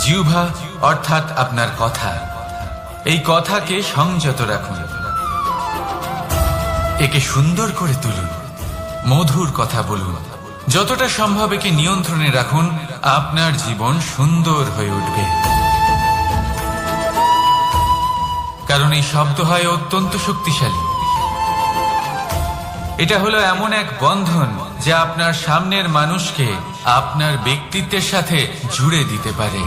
জিহ্বা অর্থাৎ আপনার কথা, এই কথাকে সংযত রাখুন, একে সুন্দর করে তুলুন, মধুর কথা বলুন, যতটা সম্ভব একে নিয়ন্ত্রণে রাখুন। আপনার জীবন সুন্দর হয়ে উঠবে। কারণ এই শব্দ হয় অত্যন্ত শক্তিশালী। এটা হলো এমন এক বন্ধন যা আপনার সামনের মানুষকে আপনার ব্যক্তিত্বের সাথে জুড়ে দিতে পারে।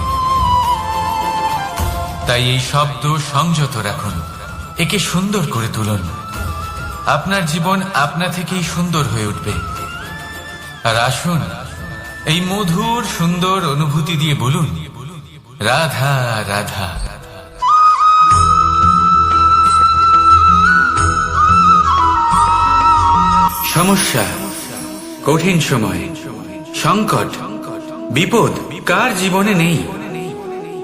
তাই এই শব্দ সংযত রাখুন, একে সুন্দর করে তুলুন। আপনার জীবন আপনা থেকেই সুন্দর হয়ে উঠবে। আর আসুন এই মধুর সুন্দর অনুভূতি দিয়ে বলুন, রাধা রাধা। সমস্যা, কঠিন সময়, সংকট, বিপদ কার জীবনে নেই?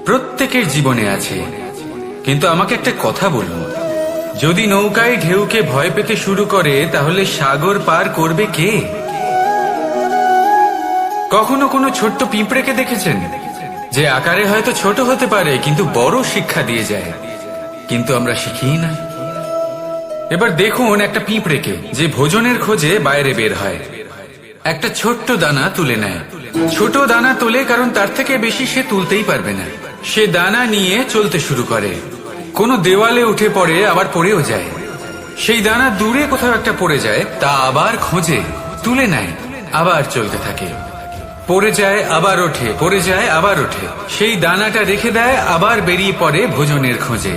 প্রত্যেকের জীবনে আছে। কিন্তু আমাকে একটা কথা বলুন, যদি নৌকায় ঢেউকে ভয় পেতে শুরু করে তাহলে সাগর পার করবে কে? কখনো কোনো ছোট্ট পিঁপড়েকে দেখেছেন, যে আকারে হয়তো ছোট হতে পারে কিন্তু বড় শিক্ষা দিয়ে যায়? কিন্তু আমরা শিখিই না। এবার দেখুন একটা পিঁপড়েকে, যে ভোজনের খোঁজে বাইরে বের হয়, একটা ছোট্ট দানা তুলে নেয়। ছোট দানা তোলে কারণ তার থেকে বেশি সে তুলতেই পারবে না। সে দানা নিয়ে চলতে শুরু করে, কোনো দেওয়ালে উঠে পড়ে, আবার পড়েও যায়। সেই দানা দূরে কোথাও একটা পড়ে যায়, তা আবার খোঁজে, তুলে নেয়, আবার চলতে থাকে। পড়ে যায় আবার ওঠে, পড়ে যায় আবার ওঠে। সেই দানাটা রেখে দেয়, আবার বেরিয়ে পড়ে ভোজনের খোঁজে।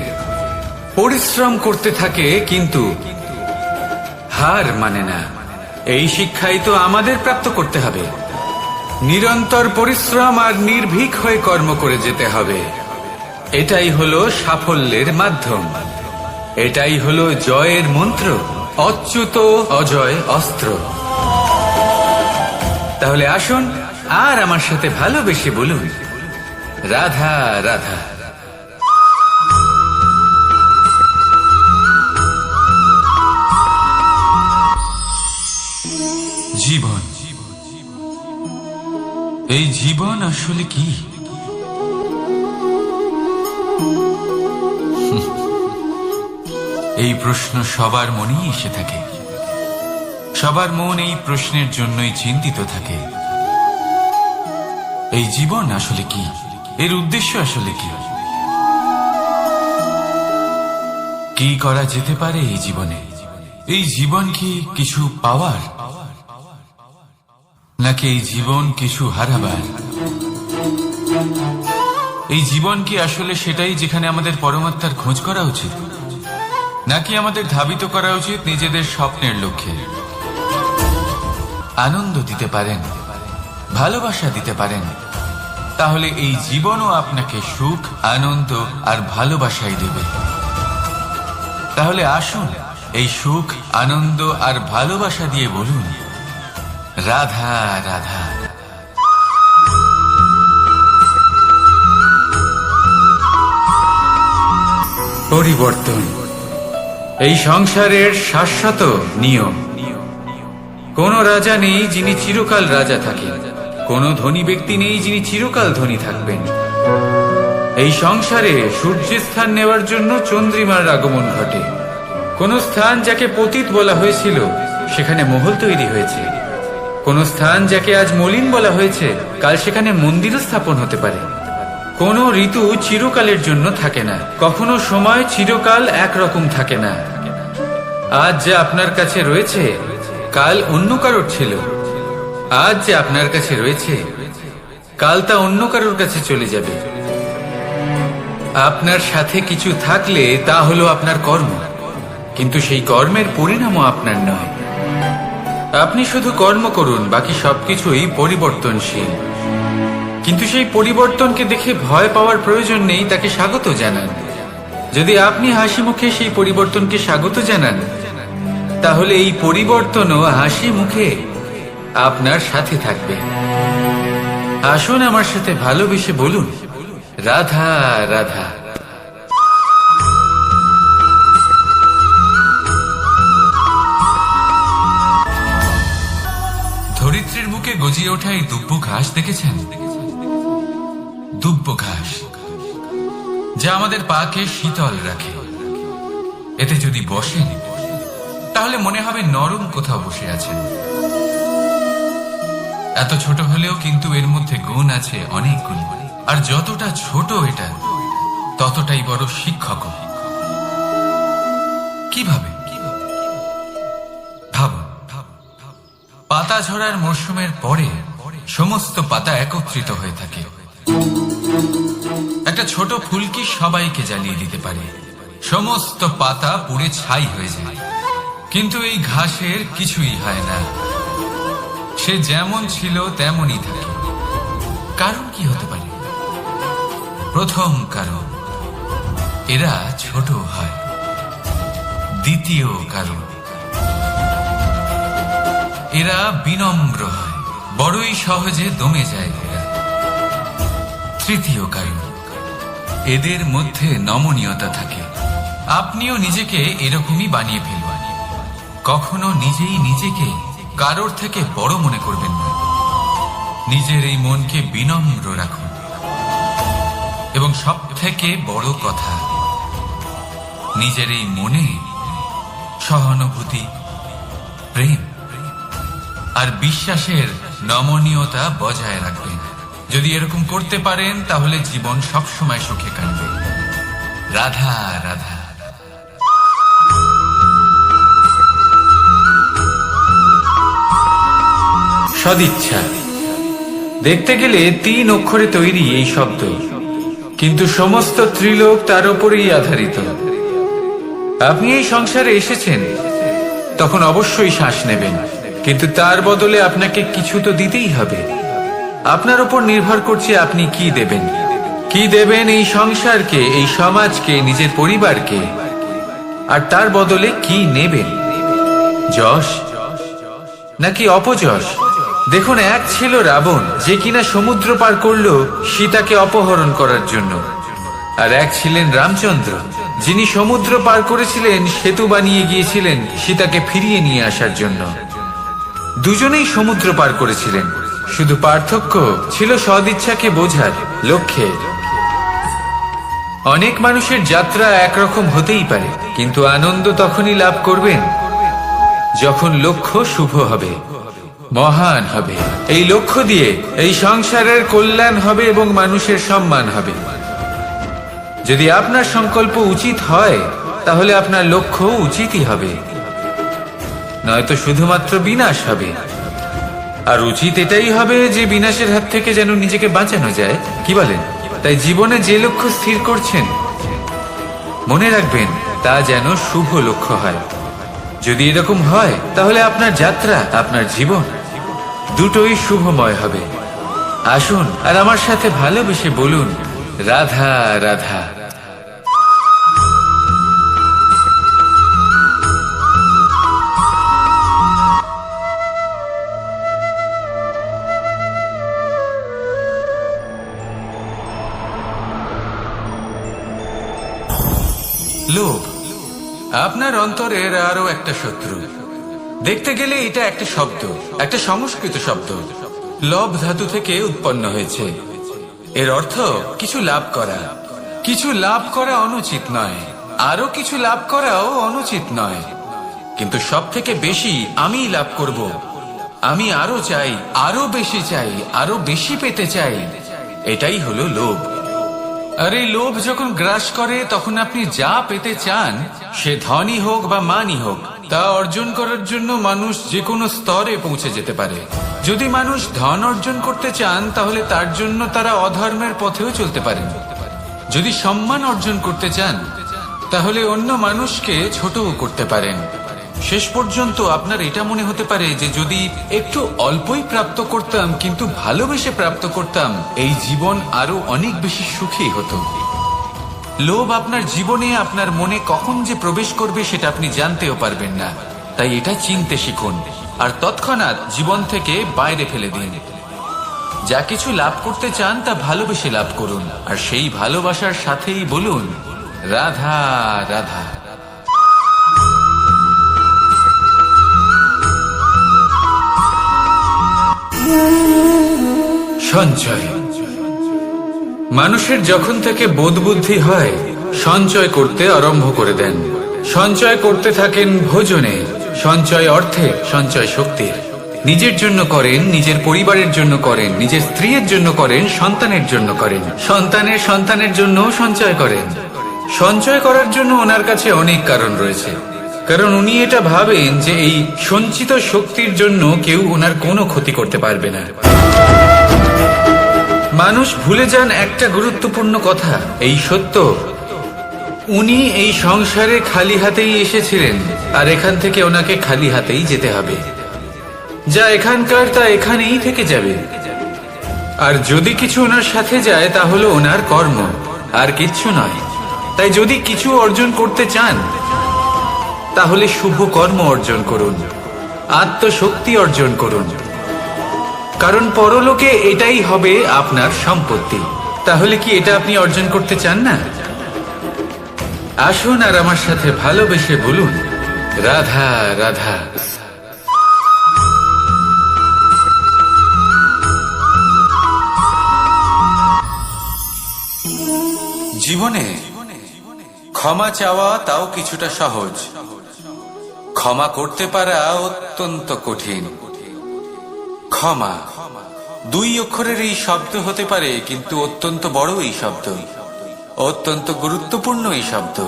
পরিশ্রম করতে থাকে কিন্তু হার মানে না। এই শিক্ষাই তো আমাদের প্রাপ্ত করতে হবে। নিরন্তর পরিশ্রম আর নির্ভীক হয়ে কর্ম করে যেতে হবে। এটাই হলো সাফল্যের মাধ্যম, এটাই হলো জয়ের মন্ত্র, অচ্যুত অজয় অস্ত্র। তাহলে আসুন আর আমার সাথে ভালোবেসে বলুন, রাধা রাধা। জীবন, এই জীবন আসলে কি? এই প্রশ্ন সবার মনেই এসে থাকে। সবার মন এই প্রশ্নের জন্যই চিন্তিত থাকে। এই জীবন আসলে কি? এর উদ্দেশ্য আসলে কি? কি করা যেতে পারে এই জীবনে? এই জীবন কি কিছু পাওয়ার, নাকি এই জীবন কিছু হারাবার? এই জীবন কি আসলে সেটাই যেখানে আমাদের পরমাত্মার খোঁজ করা উচিত, নাকি আমাদের ধাবিত করা উচিত নিজেদের স্বপ্নের লক্ষ্যে? আনন্দ দিতে পারেন, ভালোবাসা দিতে পারেন, তাহলে এই জীবনও আপনাকে সুখ, আনন্দ আর ভালোবাসাই দেবে। তাহলে আসুন এই সুখ, আনন্দ আর ভালোবাসা দিয়ে বলুন, রাধা রাধা। পরিবর্তন এই সংসারের শাশ্বত নিয়ম। কোন রাজা নেই যিনি চিরকাল রাজা থাকেন, কোন ধনী ব্যক্তি নেই যিনি চিরকাল ধনী থাকবেন। এই সংসারে সূর্যের স্থান নেওয়ার জন্য চন্দ্রিমার আগমন ঘটে। কোন স্থান যাকে পতিত বলা হয়েছিল সেখানে মহল তৈরি হয়েছে। কোন স্থান যাকে আজ মলিন বলা হয়েছে কাল সেখানে মন্দিরও স্থাপন হতে পারে। কোন ঋতু চিরকালের জন্য থাকে না, কখনো সময় চিরকাল একরকম থাকে না। আজ যা আপনার কাছে রয়েছে কাল অন্য কারোর ছিল। আজ যে আপনার কাছে রয়েছে কাল তা অন্য কারোর কাছে চলে যাবে। আপনার সাথে কিছু থাকলে তা হলো আপনার কর্ম, কিন্তু সেই কর্মের পরিণামও আপনার নয়। আপনি শুধু কর্ম করুন, বাকি সবকিছুই পরিবর্তনশীল। কিন্তু সেই পরিবর্তনকে দেখে ভয় পাওয়ার প্রয়োজন নেই, তাকে স্বাগত জানান। যদি আপনি হাসি মুখে সেই পরিবর্তনকে স্বাগত জানান, তাহলে এই পরিবর্তনও হাসি মুখে আপনার সাথে থাকবে। আসুন আমার সাথে ভালোবেসে বলুন, রাধা রাধা। ধরিত্রীর বুকে গজিয়ে ওঠা এই দুব্য ঘাস দেখেছেন? দুব্য ঘাস, যা আমাদের পাকে শীতল রাখে। এতে যদি বসেন তাহলে মনে হবে নরম কোথাও বসে আছেন। এত ছোট হলেও কিন্তু এর মধ্যে গুণ আছে অনেকগুলো, আর যতটা ছোট এটা ততটাই বড় শিক্ষক। কিভাবে? ভাবুন, পাতা ঝরার মরশুমের পরে সমস্ত পাতা একত্রিত হয়ে থাকে। একটা ছোট ফুলকি সবাইকে জ্বালিয়ে দিতে পারে, সমস্ত পাতা পুড়ে ছাই হয়ে যায়। কিন্তু এই ঘাসের কিছুই হয় না, সে যেমন ছিল তেমনই থাকে। কারণ কি হতে পারে? প্রথম কারণ, এরা ছোট হয়। দ্বিতীয় কারণ, এরা বিনম্র হয়, বড়ই সহজে দমে যায় এরা। তৃতীয় কারণ, এদের মধ্যে নমনীয়তা থাকে। আপনিও নিজেকে এরকমই বানিয়ে ফেলবেন। কখনো নিজেই নিজেকে কারোর থেকে বড় মনে করবেন না। নিজের এই মনকে বিনম্র রাখুন। এবং সব থেকে বড় কথা, নিজের এই মনে সহানুভূতি, প্রেম আর বিশ্বাসের নমনীয়তা বজায় রাখবেন। যদি এরকম করতে পারেন তাহলে জীবন সবসময় সুখে কাটবে। রাধা রাধা। সদিচ্ছা, দেখতে গেলে 3 অক্ষরে তৈরি এই শব্দ, কিন্তু সমস্ত ত্রিলোক তার উপরেই আধারিত। আপনি এই সংসারে এসেছেন, তখন অবশ্যই শ্বাস নেবেন, কিন্তু তার বদলে আপনাকে কিছু তো দিতেই হবে। আপনার উপর নির্ভর করছে আপনি কি দেবেন। কি দেবেন এই সংসারকে, এই সমাজকে, নিজের পরিবারকে, আর তার বদলে কি নেবেন? যশ নাকি অপযশ? দেখুন, এক ছিল রাবণ, যে কিনা সমুদ্র পার করল সীতাকে অপহরণ করার জন্য, আর এক ছিলেন রামচন্দ্র, যিনি সমুদ্র পার করেছিলেন, সেতু বানিয়ে গিয়েছিলেন সীতাকে ফিরিয়ে নিয়ে আসার জন্য। দুজনেই সমুদ্র পার করেছিলেন, শুধু পার্থক্য ছিল সদিচ্ছাকে বোঝার লক্ষ্যে। অনেক মানুষের যাত্রা একরকম হতেই পারে, কিন্তু আনন্দ তখনই লাভ করবেন যখন লক্ষ্য শুভ হবে, মহান হবে। এই লক্ষ্য দিয়ে এই সংসারের কল্যাণ হবে এবং মানুষের সম্মান হবে। যদি আপনার সংকল্প উচিত হয় তাহলে আপনার লক্ষ্য উচিতই হবে, নয়তো শুধুমাত্র বিনাশ হবে। আর উচিত এটাই হবে যে বিনাশের হাত থেকে যেন নিজেকে বাঁচানো যায়, কি বলেন? তাই জীবনে যে লক্ষ্য স্থির করছেন, মনে রাখবেন তা যেন শুভ লক্ষ্য হয়। যদি এরকম হয় তাহলে আপনার যাত্রা, আপনার জীবন দুটোই শুভময় হবে। আসুন আর আমার সাথে ভালোবেসে বলুন, রাধা রাধা। লোভ আপনার অন্তরের আরো একটা শত্রু। দেখতে গেলে এটা একটা শব্দ, একটা সংস্কৃত শব্দ, লব ধাতু থেকে উৎপন্ন হয়েছে। এর অর্থ কিছু লাভ করা। কিছু লাভ করা অনুচিত নয়, আরো কিছু লাভ করাও অনুচিত নয়, কিন্তু সব থেকে বেশি আমি লাভ করব, আমি আরো চাই, আরো বেশি চাই, আরো বেশি পেতে চাই, এটাই হলো লোভ। আর এই লোভ যখন গ্রাস করে তখন আপনি যা পেতে চান, সে ধনই হোক বা মানই হোক, তা অর্জন করার জন্য মানুষ যে কোনো স্তরে পৌঁছে যেতে পারে। যদি মানুষ ধন অর্জন করতে চান তাহলে তার জন্য তারা অধর্মের পথেও চলতে পারেন। যদি সম্মান অর্জন করতে চান তাহলে অন্য মানুষকে ছোটও করতে পারেন। শেষ পর্যন্ত আপনার এটা মনে হতে পারে যে যদি একটু অল্পই প্রাপ্ত করতাম, কিন্তু ভালোবেসে প্রাপ্ত করতাম, এই জীবন আরো অনেক বেশি সুখী হতো। লোভ আপনার জীবনে, আপনার মনে কখন যে প্রবেশ করবে সেটা আপনি জানতেও পারবেন না। তাই এটা চিনতে শিখুন। আর তৎক্ষণাৎ জীবন থেকে বাইরে ফেলে দিন। যা কিছু লাভ করতে চান তা ভালোবেসে লাভ করুন, আর সেই ভালোবাসার সাথেই বলুন রাধা রাধা। সঞ্চয়। মানুষের যখন থেকে বোধ বুদ্ধি হয় সঞ্চয় করতে আরম্ভ করে দেন। সঞ্চয় করতে থাকেন ভোজনে, সঞ্চয় অর্থে, সঞ্চয় শক্তির। নিজের জন্য করেন, নিজের পরিবারের জন্য করেন, নিজের স্ত্রীর জন্য করেন, সন্তানের জন্য করেন, সন্তানের সন্তানের জন্য সঞ্চয় করেন। সঞ্চয় করার জন্য ওনার কাছে অনেক কারণ রয়েছে, কারণ উনি এটা ভাবেন যে এই সঞ্চিত শক্তির জন্য কেউ ওনার কোনো ক্ষতি করতে পারবে না। মানুষ ভুলে যান একটা গুরুত্বপূর্ণ কথা, এই সত্য, উনি এই সংসারে খালি হাতেই এসেছিলেন, আর এখান থেকে ওনাকে খালি হাতেই যেতে হবে। যা এখানকার তা এখানেই থেকে যাবে। আর যদি কিছু ওনার সাথে যায় তা হলো ওনার কর্ম, আর কিচ্ছু নয়। তাই যদি কিছু অর্জন করতে চান তাহলে শুভ কর্ম অর্জন করুন, আত্মশক্তি অর্জন করুন, কারণ পরলোকে এটাই হবে আপনার সম্পত্তি। তাহলে কি এটা আপনি অর্জন করতে চান না? আসুন আর আমার সাথে ভালোবেসে বলুন রাধা রাধা। জীবনে ক্ষমা চাওয়া তাও কিছুটা সহজ, ক্ষমা করতে পারা অত্যন্ত কঠিন। ক্ষমা দুই অক্ষরের এই শব্দ হতে পারে, কিন্তু অত্যন্ত বড় এই শব্দ, অত্যন্ত গুরুত্বপূর্ণ এই শব্দ।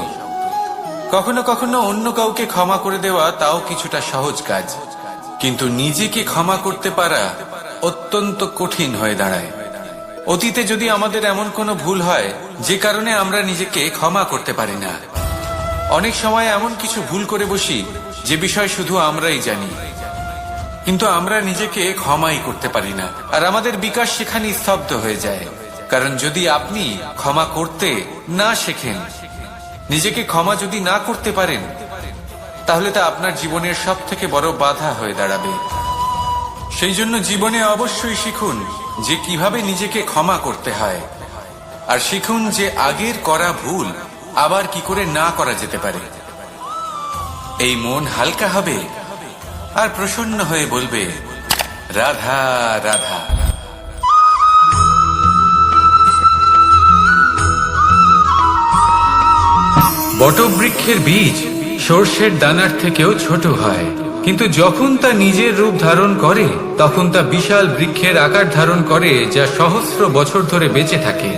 কখনো কখনো অন্য কাউকে ক্ষমা করে দেওয়া তাও কিছুটা সহজ কাজ, কিন্তু নিজেকে ক্ষমা করতে পারা অত্যন্ত কঠিন হয়ে দাঁড়ায়। অতীতে যদি আমাদের এমন কোনো ভুল হয় যে কারণে আমরা নিজেকে ক্ষমা করতে পারি না, অনেক সময় এমন কিছু ভুল করে বসি যে বিষয় শুধু আমরাই জানি, কিন্তু আমরা নিজেকে ক্ষমাই করতে পারি না, আর আমাদের বিকাশ সেখানে স্তব্ধ হয়ে যায়। কারণ যদি আপনি ক্ষমা করতে না শেখেন, নিজেকে ক্ষমা যদি না করতে পারেন, তাহলে তা আপনার জীবনের সব থেকে বড় বাধা হয়ে দাঁড়াবে। সেই জন্য জীবনে অবশ্যই শিখুন যে কিভাবে নিজেকে ক্ষমা করতে হয়, আর শিখুন যে আগের করা ভুল আবার কি করে না করা যেতে পারে। এই মন হালকা হবে আর প্রসন্ন হয়ে বলবে রাধা রাধা। বটবৃক্ষের বীজ সর্ষের দানার থেকেও ছোট হয়, কিন্তু যখন তা নিজের রূপ ধারণ করে তখন তা বিশাল বৃক্ষের আকার ধারণ করে, যা সহস্র বছর ধরে বেঁচে থাকে,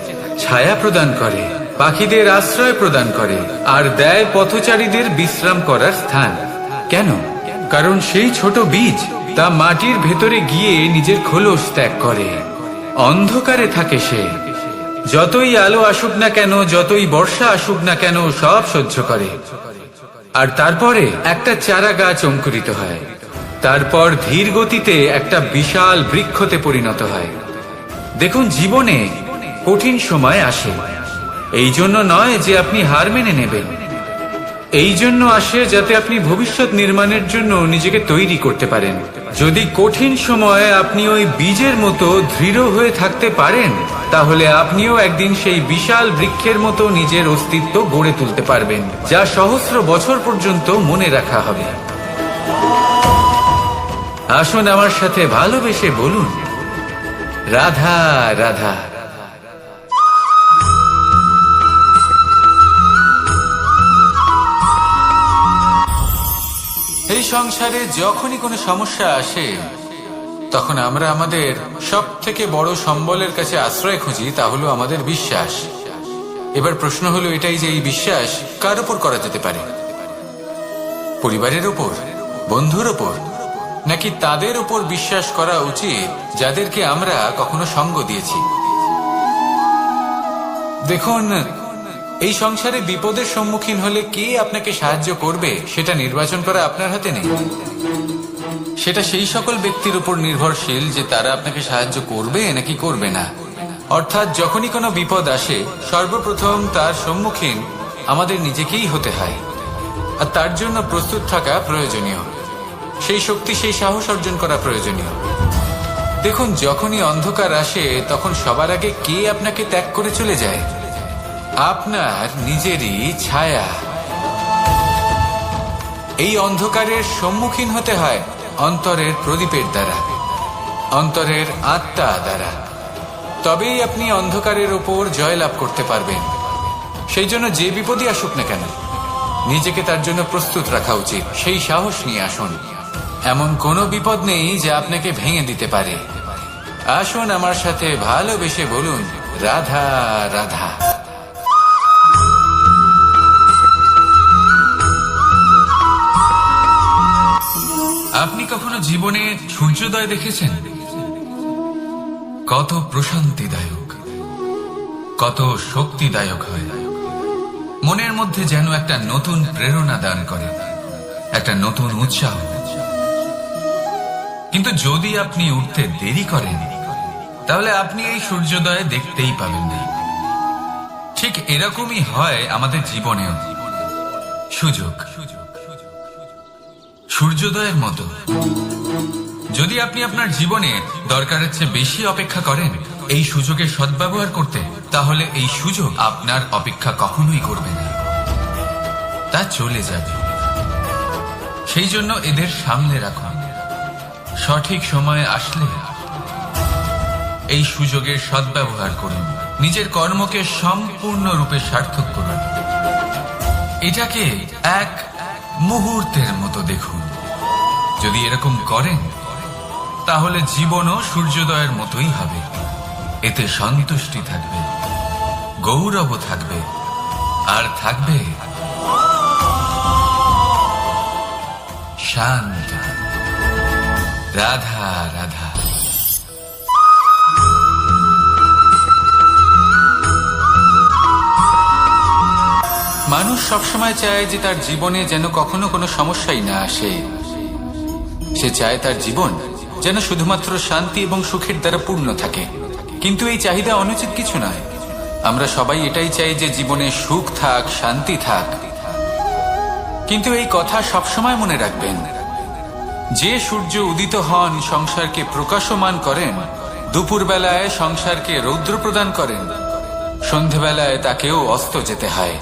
ছায়া প্রদান করে, পাখিদের আশ্রয় প্রদান করে, আর দেয় পথচারীদের বিশ্রাম করার স্থান। কেন? কারণ সেই ছোট বীজ তা মাটির ভেতরে গিয়ে নিজের খোলস ত্যাগ করে। অন্ধকারে থাকে সে, যতই আলো আসুক না কেন, যতই বর্ষা আসুক না কেন, সব সহ্য করে। আর তারপরে একটা চারা গাছ অঙ্কুরিত হয়, তারপর ধীর গতিতে একটা বিশাল বৃক্ষতে পরিণত হয়। দেখুন, জীবনে কঠিন সময় আসে, এই জন্য নয় যে আপনি হার মেনে নেবেন, এই জন্য আসে যাতে আপনি ভবিষ্যৎ নির্মাণের জন্য নিজেকে তৈরি করতে পারেন। যদি কঠিন সময়ে আপনি ওই বীজের মতো দৃঢ় হয়ে থাকতে পারেন, তাহলে আপনিও একদিন সেই বিশাল বৃক্ষের মতো নিজের অস্তিত্ব গড়ে তুলতে পারবেন, যা সহস্র বছর পর্যন্ত মনে রাখা হবে। আসুন আমার সাথে ভালোবেসে বলুন রাধা রাধা। এই সংসারে যখনই কোনো সমস্যা আসে, তখন আমরা আমাদের সব থেকে বড় সম্বলের কাছে আশ্রয় খুঁজি, তা হলো আমাদের বিশ্বাস। এবার প্রশ্ন হলো এটাই যে এই বিশ্বাস কার উপর করা যেতে পারে? পরিবারের উপর, বন্ধুর উপর, নাকি তাদের উপর বিশ্বাস করা উচিত যাদেরকে আমরা কখনো সঙ্গ দিয়েছি? দেখুন, এই সংসারে বিপদের সম্মুখীন হলে কে আপনাকে সাহায্য করবে সেটা নির্বাচন করা আপনার হাতে নেই। সেটা সেই সকল ব্যক্তির উপর নির্ভরশীল যে তারা আপনাকে সাহায্য করবে নাকি করবে না। অর্থাৎ যখনই কোনো বিপদ আসে, সর্বপ্রথম তার সম্মুখীন আমাদের নিজেকেই হতে হয়, আর তার জন্য প্রস্তুত থাকা প্রয়োজনীয়। সেই শক্তি, সেই সাহস অর্জন করা প্রয়োজনীয়। দেখুন, যখনই অন্ধকার আসে তখন সবার আগে কে আপনাকে ত্যাগ করে চলে যায়? আপনার নিজেরই ছায়া। এই অন্ধকারের সম্মুখীন হতে হয় অন্তরের প্রদীপের দ্বারা, অন্তরের আত্মা দ্বারা। তবেই আপনি অন্ধকারের ওপর জয়লাভ করতে পারবেন। সেই জন্য যে বিপদই আসুক না কেন, নিজেকে তার জন্য প্রস্তুত রাখা উচিত। সেই সাহস নিয়ে আসুন। এমন কোনো বিপদ নেই যা আপনাকে ভেঙে দিতে পারে। আসুন আমার সাথে ভালোবেসে বলুন, রাধা রাধা। আপনি কখনো জীবনে সূর্যোদয় দেখেছেন? কত প্রশান্তিদায়ক, কত শক্তিদায়ক হয়। মনের মধ্যে যেন একটা নতুন প্রেরণা দান করে, একটা নতুন উৎসাহ। কিন্তু যদি আপনি উঠতে দেরি করেন, তাহলে আপনি এই সূর্যোদয় দেখতেই পাবেন না। ঠিক এরকমই হয় আমাদের জীবনেও। সুযোগ সূর্যোদয়ের মতো। যদি আপনি আপনার জীবনে দরকারের চেয়ে বেশি অপেক্ষা করেন এই সুযোগের সদ্ব্যবহার করতে, তাহলে এই সুযোগ আপনার অপেক্ষা কখনোই করবে না, তা চলে যাবে। সেই জন্য এদের সামনে রাখুন। সঠিক সময়ে আসলে এই সুযোগের সদ্ব্যবহার করুন। নিজের কর্মকে সম্পূর্ণরূপে সার্থক করুন। এটাকে এক মুহূর্তের মতো দেখুন। যদি এরকম করেন, তাহলে জীবনও সূর্যোদয়ের মতোই হবে। এতে সন্তুষ্টি থাকবে, গৌরব থাকবে, আর থাকবে শান্তি। রাধা রাধা। মানুষ সবসময় চায় যে তার জীবনে যেন কখনো কোনো সমস্যাই না আসে। সে চায় তার জীবন যেন শুধুমাত্র শান্তি এবং সুখের দ্বারা পূর্ণ থাকে। কিন্তু এই চাহিদা অনুচিত কিছু নয়। আমরা সবাই এটাই চাই যে জীবনে সুখ থাক, শান্তি থাক। কিন্তু এই কথা সবসময় মনে রাখবেন, যে সূর্য উদিত হন সংসারকে প্রকাশমান করেন, দুপুরবেলায় সংসারকে রৌদ্র প্রদান করেন, সন্ধেবেলায় তাকেও অস্ত যেতে হয়।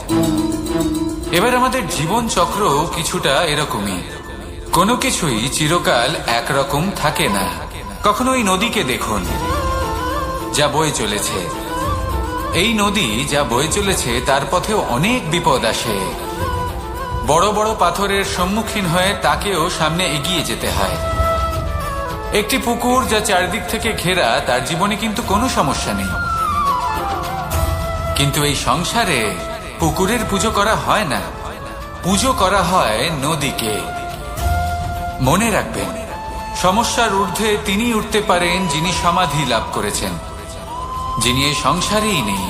এবার আমাদের জীবন চক্র কিছুটা এরকমই। কোনো কিছুই চিরকাল একরকম থাকে না। কখনো এই নদীকে দেখুন, যা বয়ে চলেছে। এই নদী যা বয়ে চলেছে তার পথেও অনেক বিপদ আসে। বড় বড় পাথরের সম্মুখীন হয়ে তাকেও সামনে এগিয়ে যেতে হয়। একটি পুকুর যা চারদিক থেকে ঘেরা, তার জীবনে কিন্তু কোনো সমস্যা নেই। কিন্তু এই সংসারে পুকুরের পুজো করা হয় না, পুজো করা হয় নদীকে। মনে রাখবেন, সমস্যার ঊর্ধ্বে তিনি উঠতে পারেন যিনি সমাধি লাভ করেছেন, যিনি এই সংসারেই নেই।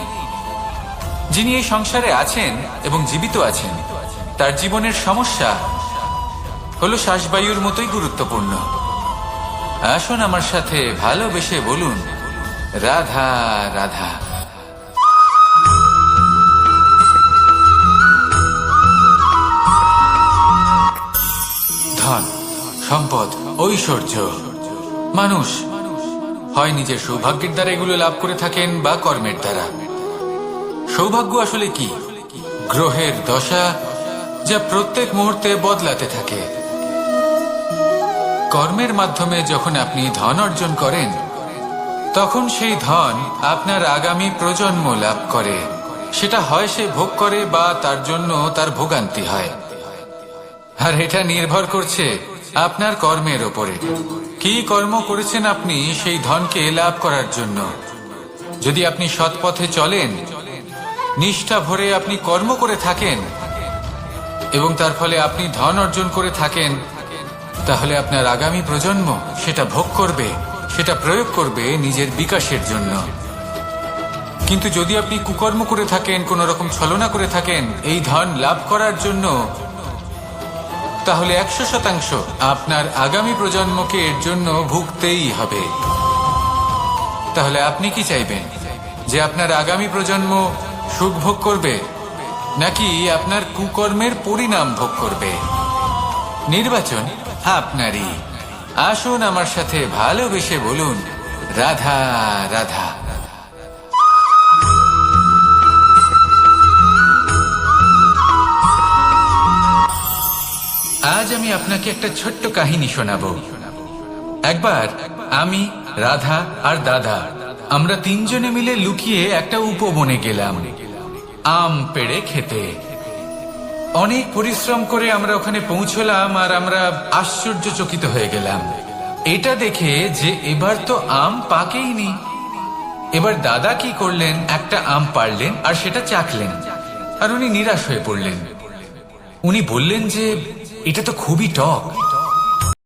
যিনি এই সংসারে আছেন এবং জীবিত আছেন, তার জীবনের সমস্যা হলো শ্বাসবায়ুর মতোই গুরুত্বপূর্ণ। আসুন আমার সাথে ভালোবেসে বলুন, রাধা রাধা। ধন, সম্পদ, ঐশ্বর্য, মানুষ হয় নিজের সৌভাগ্যের দ্বারা এগুলো লাভ করে থাকেন বা কর্মের দ্বারা। সৌভাগ্য আসলে কি? গ্রহের দশা যা প্রত্যেক মুহূর্তে বদলাতে থাকে। কর্মের মাধ্যমে যখন আপনি ধন অর্জন করেন, তখন সেই ধন আপনার আগামী প্রজন্ম লাভ করে। সেটা হয় সে ভোগ করে বা তার জন্য তার ভোগান্তি হয়। আর এটা নির্ভর করছে আপনার কর্মের ওপরে। কি কর্ম করেছেন আপনি সেই ধনকে লাভ করার জন্য? যদি আপনি সৎ পথে চলেন, নিষ্ঠা ভরে আপনি কর্ম করে থাকেন এবং তার ফলে আপনি ধন অর্জন করে থাকেন, তাহলে আপনার আগামী প্রজন্ম সেটা ভোগ করবে, সেটা প্রয়োগ করবে নিজের বিকাশের জন্য। কিন্তু যদি আপনি কুকর্ম করে থাকেন, কোন রকম ছলনা করে থাকেন এই ধন লাভ করার জন্য, তাহলে 100% আপনার আগামী প্রজন্মকে এর জন্য ভুগতেই হবে। তাহলে আপনি কি চাইবেন? যে আপনার আগামী প্রজন্ম সুখ ভোগ করবে, নাকি আপনার কুকর্মের পরিণাম ভোগ করবে? নির্বাচন আপনারই। আসুন আমার সাথে ভালোবেসে বলুন, রাধা রাধা। আজ আমি আপনাকে একটা ছোট্ট কাহিনী শোনাবো। একবার আমি, রাধা আর দাদা, আমরা তিনজনে মিলে লুকিয়ে একটা উপবনে গেলাম আম পেড়ে খেতে। অনেক পরিশ্রম করে আমরা ওখানে পৌঁছলাম আর আমরা আশ্চর্যচকিত হয়ে গেলাম এটা দেখে যে এবার তো আম পাকেইনি। এবার দাদা কি করলেন, একটা আম পাড়লেন আর সেটা চাখলেন, আর উনি নিরাশ হয়ে পড়লেন। উনি বললেন যে এটা তো খুবই টক।